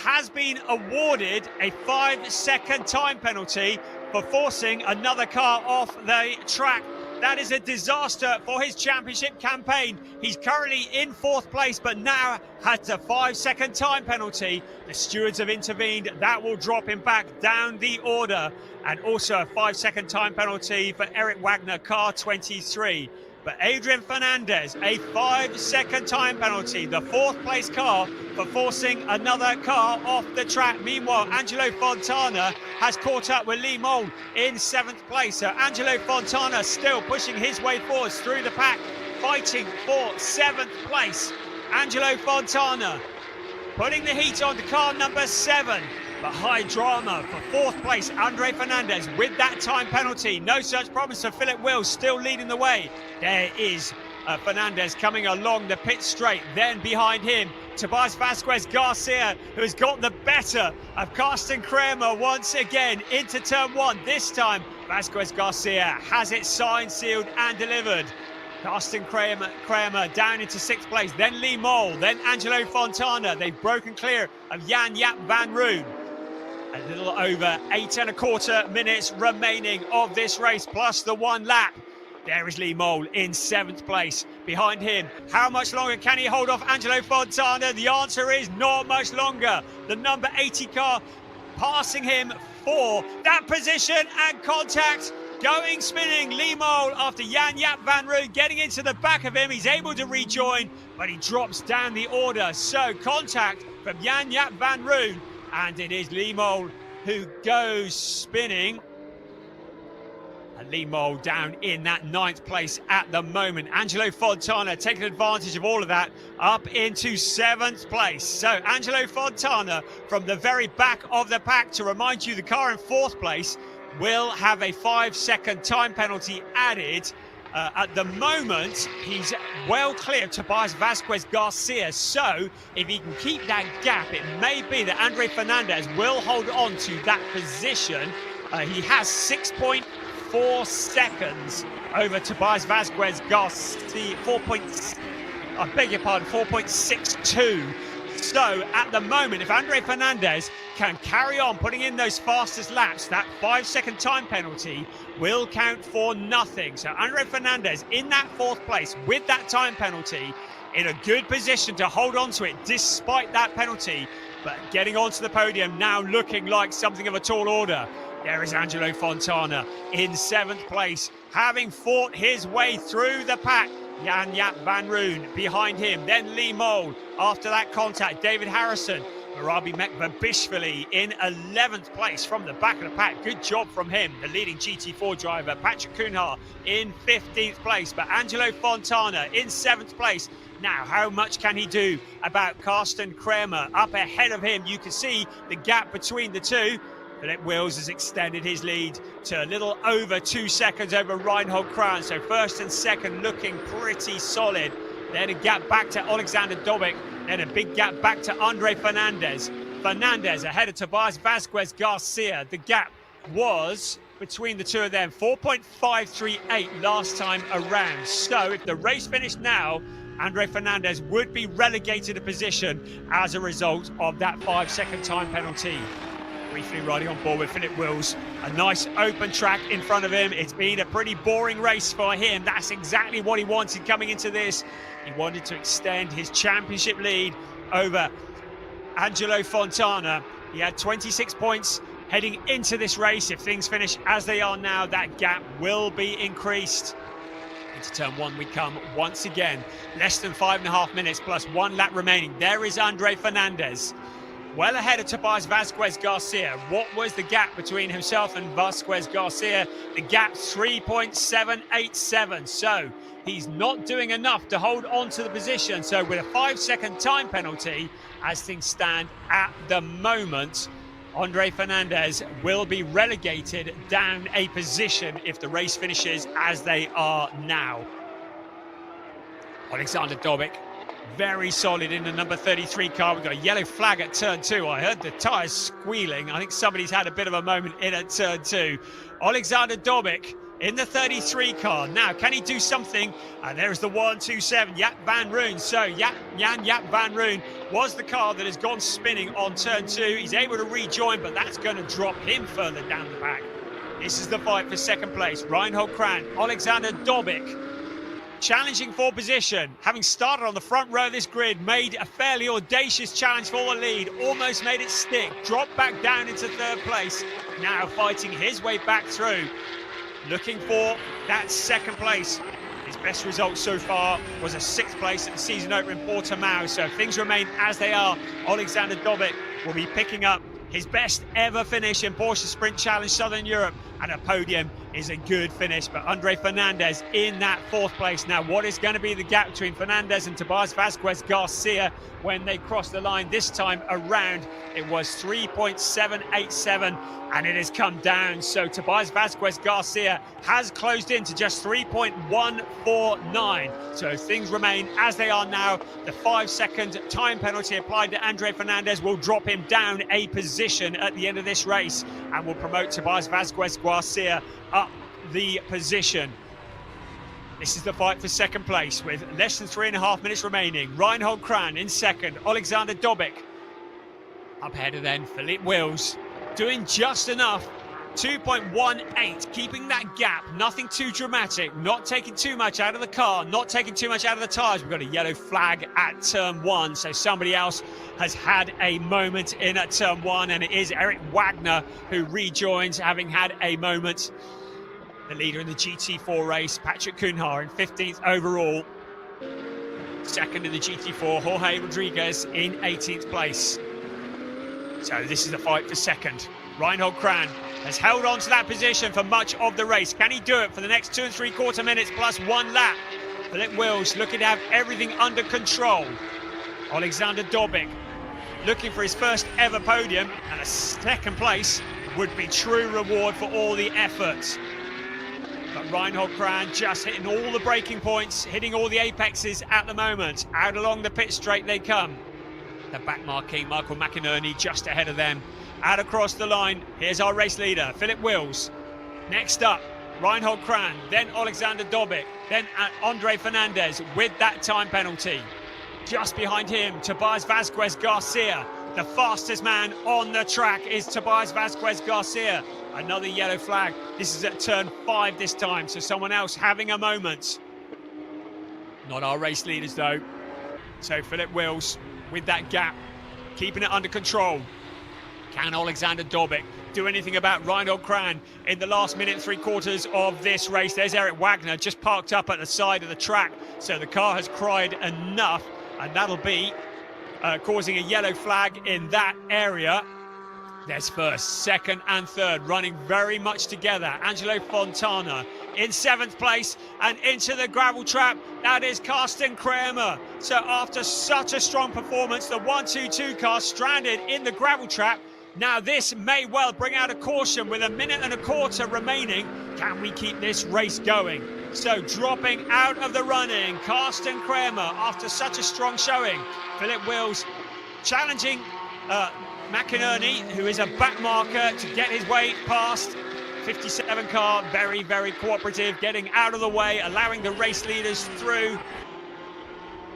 has been awarded a 5-second time penalty for forcing another car off the track. That is a disaster for his championship campaign. He's currently in 4th place, but now has a 5-second time penalty. The stewards have intervened. That will drop him back down the order. And also a 5-second time penalty for Eric Wagner, car 23. But Adrian Fernandez, a 5-second time penalty, the 4th place car for forcing another car off the track. Meanwhile, Angelo Fontana has caught up with Lee Mold in 7th place. So Angelo Fontana still pushing his way forwards through the pack, fighting for 7th place. Angelo Fontana putting the heat on to car number 7. But high drama for 4th place, Andre Fernandez with that time penalty. No such promise for Philip Wills, still leading the way. There is Fernandez coming along the pit straight. Then behind him, Tobias Vasquez Garcia, who has got the better of Carsten Kramer once again into turn 1. This time, Vasquez Garcia has it signed, sealed and delivered. Carsten Kramer down into 6th place. Then Lee Mole, then Angelo Fontana. They've broken clear of Jan Jaap van Roon. A little over 8.25 minutes remaining of this race, plus the 1 lap. There is Lee Mole in 7th place. Behind him, how much longer can he hold off Angelo Fontana? The answer is not much longer. The number 80 car passing him for that position, and contact going spinning. Lee Mole after Jan Jaap van Roon getting into the back of him. He's able to rejoin, but he drops down the order. So contact from Jan Jaap van Roon. And it is Lee Mole who goes spinning. And Lee Mole down in that 9th place at the moment. Angelo Fontana taking advantage of all of that up into 7th place. So Angelo Fontana from the very back of the pack. To remind you, the car in 4th place will have a 5-second time penalty added. At the moment, he's well clear of Tobias Vasquez Garcia. So if he can keep that gap, it may be that Andre Fernandez will hold on to that position. He has 6.4 seconds over Tobias Vasquez Garcia, 4.62. So at the moment, if Andre Fernandez can carry on putting in those fastest laps, that 5-second time penalty will count for nothing. So Andre Fernandez in that 4th place with that time penalty, in a good position to hold on to it despite that penalty. but getting onto the podium now looking like something of a tall order. There is Angelo Fontana in 7th place, having fought his way through the pack. Jan Jaap van Roon behind him, then Lee Mole. After that contact, David Harrison. Marabi Mekbabishvili in 11th place from the back of the pack. Good job from him, the leading GT4 driver. Patrick Kunhar in 15th place, but Angelo Fontana in 7th place. Now, how much can he do about Karsten Kramer? Up ahead of him, you can see the gap between the two. Philip Wills has extended his lead to a little over 2 seconds over Reinhold Kran. So first and second looking pretty solid. Then a gap back to Alexander Dobic. Then a big gap back to Andre Fernandez. Fernandez ahead of Tobias Vasquez Garcia. The gap was between the two of them 4.538 last time around. So if the race finished now, Andre Fernandez would be relegated a position as a result of that 5-second time penalty. Briefly riding on board with Philip Wills. A nice open track in front of him. It's been a pretty boring race for him. That's exactly what he wanted coming into this. He wanted to extend his championship lead over Angelo Fontana. He had 26 points heading into this race. If things finish as they are now, that gap will be increased. Into turn one we come once again. Less than 5.5 minutes plus 1 lap remaining. There is Andre Fernandez, well ahead of Tobias Vasquez Garcia. What was the gap between himself and Vasquez Garcia? The gap 3.787. So he's not doing enough to hold on to the position. So with a 5-second time penalty, as things stand at the moment, Andre Fernandez will be relegated down a position if the race finishes as they are now. Alexander Dobic, very solid in the number 33 car. We've got a yellow flag at turn 2. I heard the tyres squealing. I think somebody's had a bit of a moment in at turn 2. Alexander Dobic in the 33 car. Now, can he do something? And there's the 127, Jaap van Roon. So Jan Jaap van Roon was the car that has gone spinning on turn 2. He's able to rejoin, but that's going to drop him further down the pack. This is the fight for second place. Reinhold Kran, Alexander Dobic, challenging for position. Having started on the front row of this grid, made a fairly audacious challenge for the lead, almost made it stick, dropped back down into 3rd place. Now fighting his way back through, looking for that 2nd place. His best result so far was a 6th place at the season opener in Portimao. So if things remain as they are, Alexander Dobic will be picking up his best ever finish in Porsche Sprint Challenge Southern Europe, and a podium is a good finish. But Andre Fernandez in that 4th place. Now, what is going to be the gap between Fernandez and Tobias Vasquez Garcia when they cross the line this time around? It was 3.787, and it has come down. So Tobias Vasquez Garcia has closed in to just 3.149. So if things remain as they are now, the 5-second time penalty applied to Andre Fernandez will drop him down a position at the end of this race and will promote Tobias Vasquez Garcia up the position. This is the fight for second place with less than 3.5 minutes remaining. Reinhold Kran in second, Alexander Dobic. Up ahead of then, Philip Wills, doing just enough. 2.18, keeping that gap, nothing too dramatic, not taking too much out of the car, not taking too much out of the tyres. We've got a yellow flag at turn 1, so somebody else has had a moment in at turn 1, and it is Eric Wagner who rejoins, having had a moment. The leader in the GT4 race, Patrick Kunhar, in 15th overall. Second in the GT4, Jorge Rodriguez in 18th place. So this is the fight for second. Reinhold Kran has held on to that position for much of the race. Can he do it for the next 2 3/4 minutes plus 1 lap? Philip Wills looking to have everything under control. Alexander Dobic looking for his first ever podium, and a 2nd place would be true reward for all the effort. But Reinhold Kran just hitting all the breaking points, hitting all the apexes at the moment. Out along the pit straight they come. The back marking, Michael McInerney just ahead of them. Out across the line, here's our race leader, Philip Wills. Next up, Reinhold Kran, then Alexander Dobic, then Andre Fernandez with that time penalty. Just behind him, Tobias Vasquez Garcia. The fastest man on the track is Tobias Vasquez Garcia. Another yellow flag. This is at turn 5 this time, so someone else having a moment. Not our race leaders though. So Philip Wills with that gap keeping it under control. Can Alexander Dobic do anything about Reinhold Kran in the last minute 3/4 of this race? There's Eric Wagner just parked up at the side of the track, so the car has cried enough, and that'll be causing a yellow flag in that area. There's first, second and third running very much together. Angelo Fontana in 7th place and into the gravel trap. That is Karsten Kramer. So after such a strong performance, the 1-2-2 car stranded in the gravel trap. Now this may well bring out a caution with 1.25 minutes remaining. Can we keep this race going? So dropping out of the running, Karsten Kramer after such a strong showing. Philip Wills challenging McInerney, who is a back marker, to get his way past. 57 car, very, very cooperative, getting out of the way, allowing the race leaders through,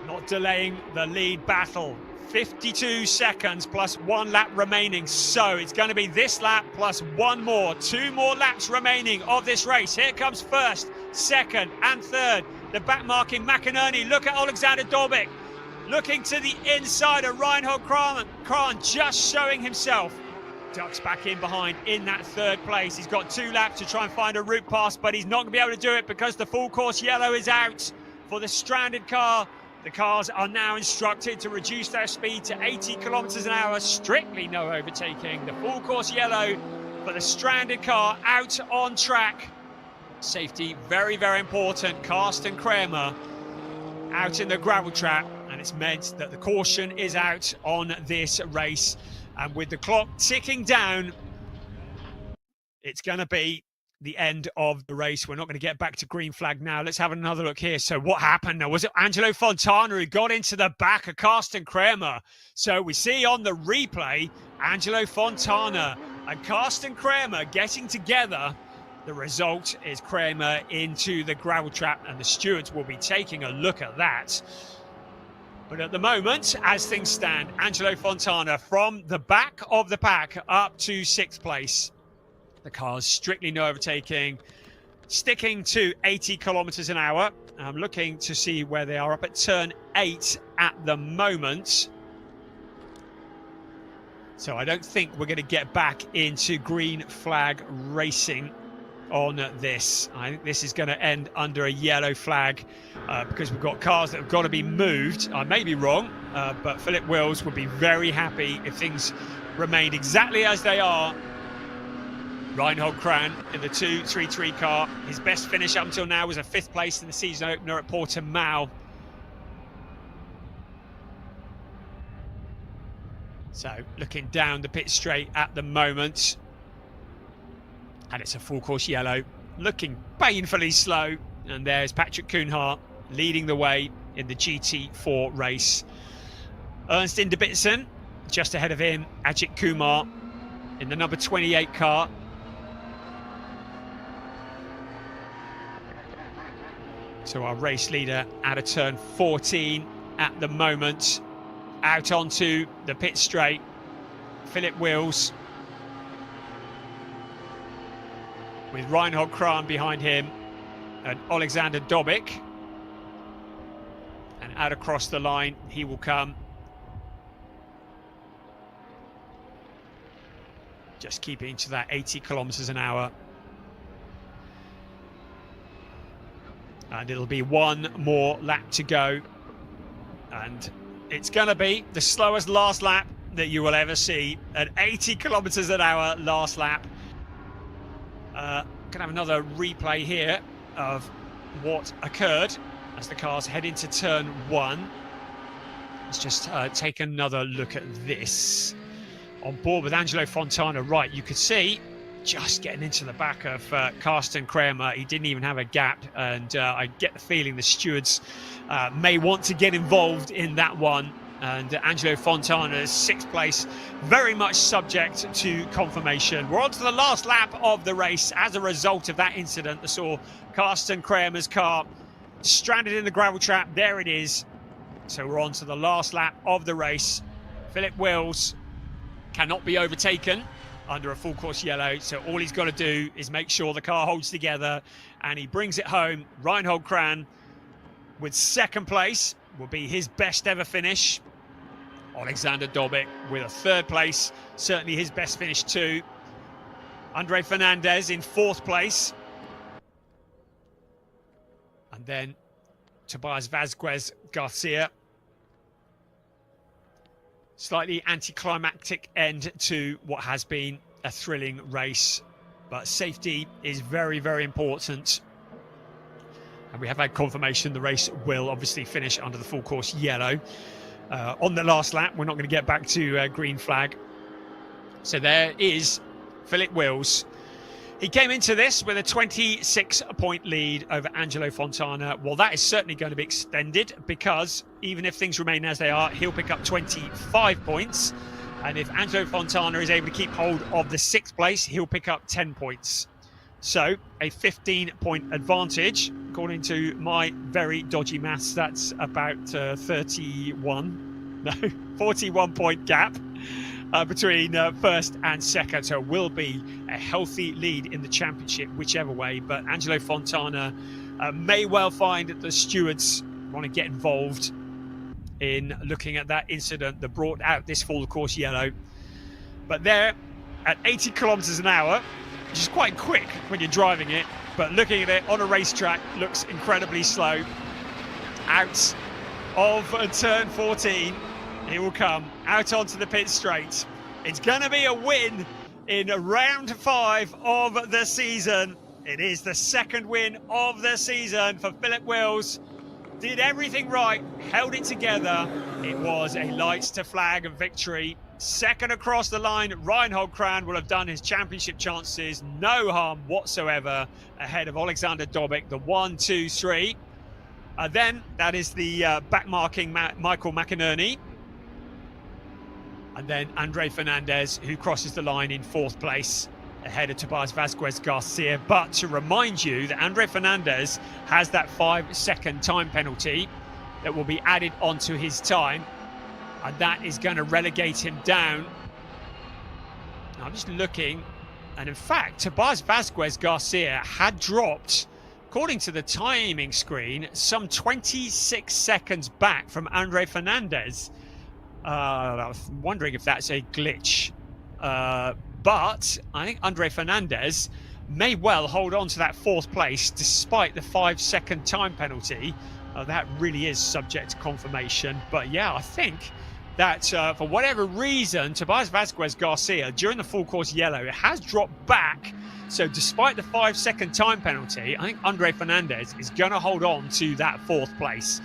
not delaying the lead battle. 52 seconds plus 1 lap remaining, so it's going to be this lap plus 1 more. 2 more laps remaining of this race. Here comes first, second and third. The back marking McInerney. Look at Alexander Dobic looking to the inside of Reinhold Kran, just showing himself. Ducks back in behind in that 3rd place. He's got 2 laps to try and find a route past, but he's not going to be able to do it because the full course yellow is out for the stranded car. The cars are now instructed to reduce their speed to 80 kilometers an hour, strictly no overtaking. The full course yellow for the stranded car out on track. Safety very, very important. Karsten Kramer out in the gravel trap, and it's meant that the caution is out on this race. And with the clock ticking down, it's going to be the end of the race. We're not going to get back to green flag now. Let's have another look here. So what happened now? Was it Angelo Fontana who got into the back of Karsten Kramer? So we see on the replay, Angelo Fontana and Karsten Kramer getting together. The result is Kramer into the gravel trap, and the stewards will be taking a look at that. But at the moment, as things stand, Angelo Fontana from the back of the pack up to 6th place. The car's strictly no overtaking, sticking to 80 kilometers an hour. I'm looking to see where they are, up at turn 8 at the moment. So I don't think we're going to get back into green flag racing on this. I think this is going to end under a yellow flag because we've got cars that have got to be moved. I may be wrong, but Philip Wills would be very happy if things remained exactly as they are. Reinhold Kran in the 2-3-3 car. His best finish up until now was a 5th place in the season opener at Portimao. So looking down the pit straight at the moment. And it's a full course yellow, looking painfully slow. And there's Patrick Kuhnhart leading the way in the GT4 race. Ernst Inderbitzen just ahead of him. Ajith Kumar in the number 28 car. So our race leader out of turn 14 at the moment. Out onto the pit straight, Philip Wills, with Reinhold Kran behind him and Alexander Dobic. And out across the line he will come. Just keeping to that 80 kilometers an hour. And it'll be 1 more lap to go. And it's going to be the slowest last lap that you will ever see. At 80 kilometers an hour last lap. Going to have another replay here of what occurred as the cars head into turn 1. Let's just take another look at this. On board with Angelo Fontana, right, you could see just getting into the back of Karsten Kramer. He didn't even have a gap, and I get the feeling the stewards may want to get involved in that one. And Angelo Fontana's 6th place, very much subject to confirmation. We're on to the last lap of the race as a result of that incident that saw Karsten Kramer's car stranded in the gravel trap. There it is. So we're on to the last lap of the race. Philip Wills cannot be overtaken under a full course yellow, so all he's got to do is make sure the car holds together, and he brings it home. Reinhold Kran with 2nd place will be his best ever finish Alexander Dobic with a third place, certainly his best finish too. Andre Fernandez in fourth place. And then Tobias Vazquez Garcia. Slightly anticlimactic end to what has been a thrilling race, but safety is very, very important. And we have had confirmation the race will obviously finish under the full course yellow. On the last lap, we're not going to get back to green flag. So there is Philip Wills. He came into this with a 26-point lead over Angelo Fontana. Well, that is certainly going to be extended, because even if things remain as they are, he'll pick up 25 points. And if Angelo Fontana is able to keep hold of the 6th place, he'll pick up 10 points. So a 15-point advantage. According to my very dodgy maths, that's about 41-point gap between first and second. So it will be a healthy lead in the championship, whichever way. But Angelo Fontana may well find that the stewards want to get involved in looking at that incident that brought out this full course yellow. But there, at 80 kilometers an hour, which is quite quick when you're driving it, but looking at it on a racetrack looks incredibly slow. Out of turn 14, he will come out onto the pit straight. It's going to be a win in round 5 of the season. It is the second win of the season for Philip Wills. Did everything right, held it together. It was a lights to flag victory. Second across the line, Reinhold Kran will have done his championship chances no harm whatsoever, ahead of Alexander Dobic, the 1, 2, 3. Then that is the backmarking Michael McInerney. And then Andre Fernandez, who crosses the line in 4th place, ahead of Tobias Vazquez Garcia. But to remind you that Andre Fernandez has that 5-second time penalty that will be added onto his time, and that is going to relegate him down. Now, I'm just looking, and in fact, Tobias Vazquez Garcia had dropped, according to the timing screen, some 26 seconds back from Andre Fernandez. I was wondering if that's a glitch. But I think Andre Fernandez may well hold on to that 4th place despite the 5-second time penalty. That really is subject to confirmation. But yeah, I think that for whatever reason, Tobias Vazquez Garcia, during the full course yellow, it has dropped back. So despite the 5-second time penalty, I think Andre Fernandez is going to hold on to that 4th place.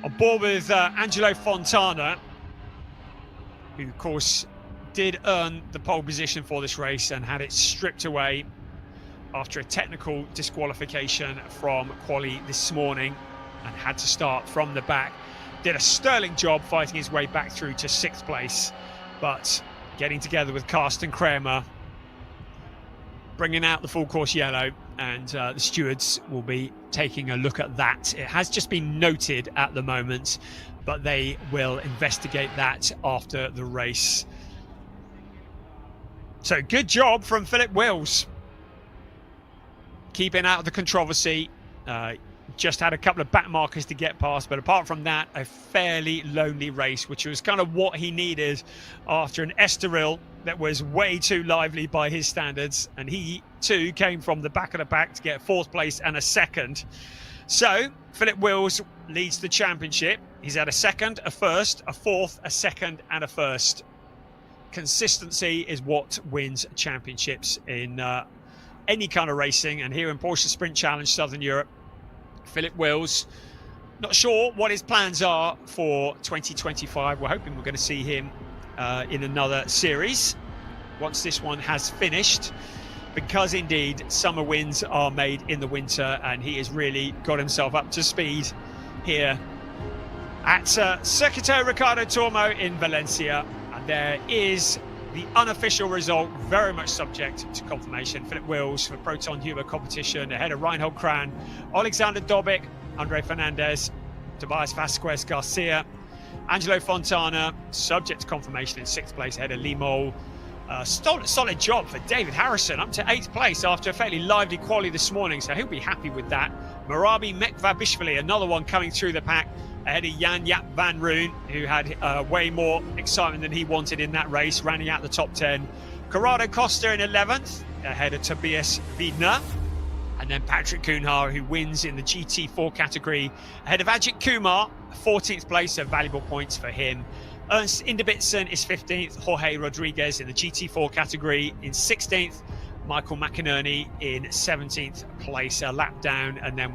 On board with Angelo Fontana, who of course did earn the pole position for this race and had it stripped away after a technical disqualification from quali this morning and had to start from the back. Did a sterling job fighting his way back through to 6th place, but getting together with Karsten Kramer, bringing out the full course yellow, and the stewards will be taking a look at that. It has just been noted at the moment, but they will investigate that after the race. So good job from Philip Wills, keeping out of the controversy. Just had a couple of back markers to get past, but apart from that, a fairly lonely race, which was kind of what he needed after an Estoril that was way too lively by his standards. And he too came from the back of the pack to get 4th place and a 2nd. So Philip Wills leads the championship. He's had a 2nd, a 1st, a 4th, a 2nd and a 1st. Consistency is what wins championships in any kind of racing, and here in Porsche Sprint Challenge Southern Europe, Philip Wills, not sure what his plans are for 2025. We're hoping we're going to see him in another series once this one has finished, because indeed summer wins are made in the winter, and he has really got himself up to speed here at Circuito Ricardo Tormo in Valencia. And there is the unofficial result, very much subject to confirmation. Philip Wills for Proton Humor competition ahead of Reinhold Kran, Alexander Dobic, Andre Fernandez, Tobias Vazquez Garcia, Angelo Fontana, subject to confirmation in 6th place ahead of Limol. Solid job for David Harrison, up to 8th place after a fairly lively quali this morning, so he'll be happy with that. Marabi Mekvabishvili, another one coming through the pack, ahead of Jan-Jaap van Roon, who had way more excitement than he wanted in that race, rounding out the top 10. Corrado Costa in 11th, ahead of Tobias Wiedner. And then Patrick Kuhnhar, who wins in the GT4 category, ahead of Ajith Kumar, 14th place, so valuable points for him. Ernst Inderbitzen is 15th, Jorge Rodriguez in the GT4 category in 16th, Michael McInerney in 17th place, a lap down, and then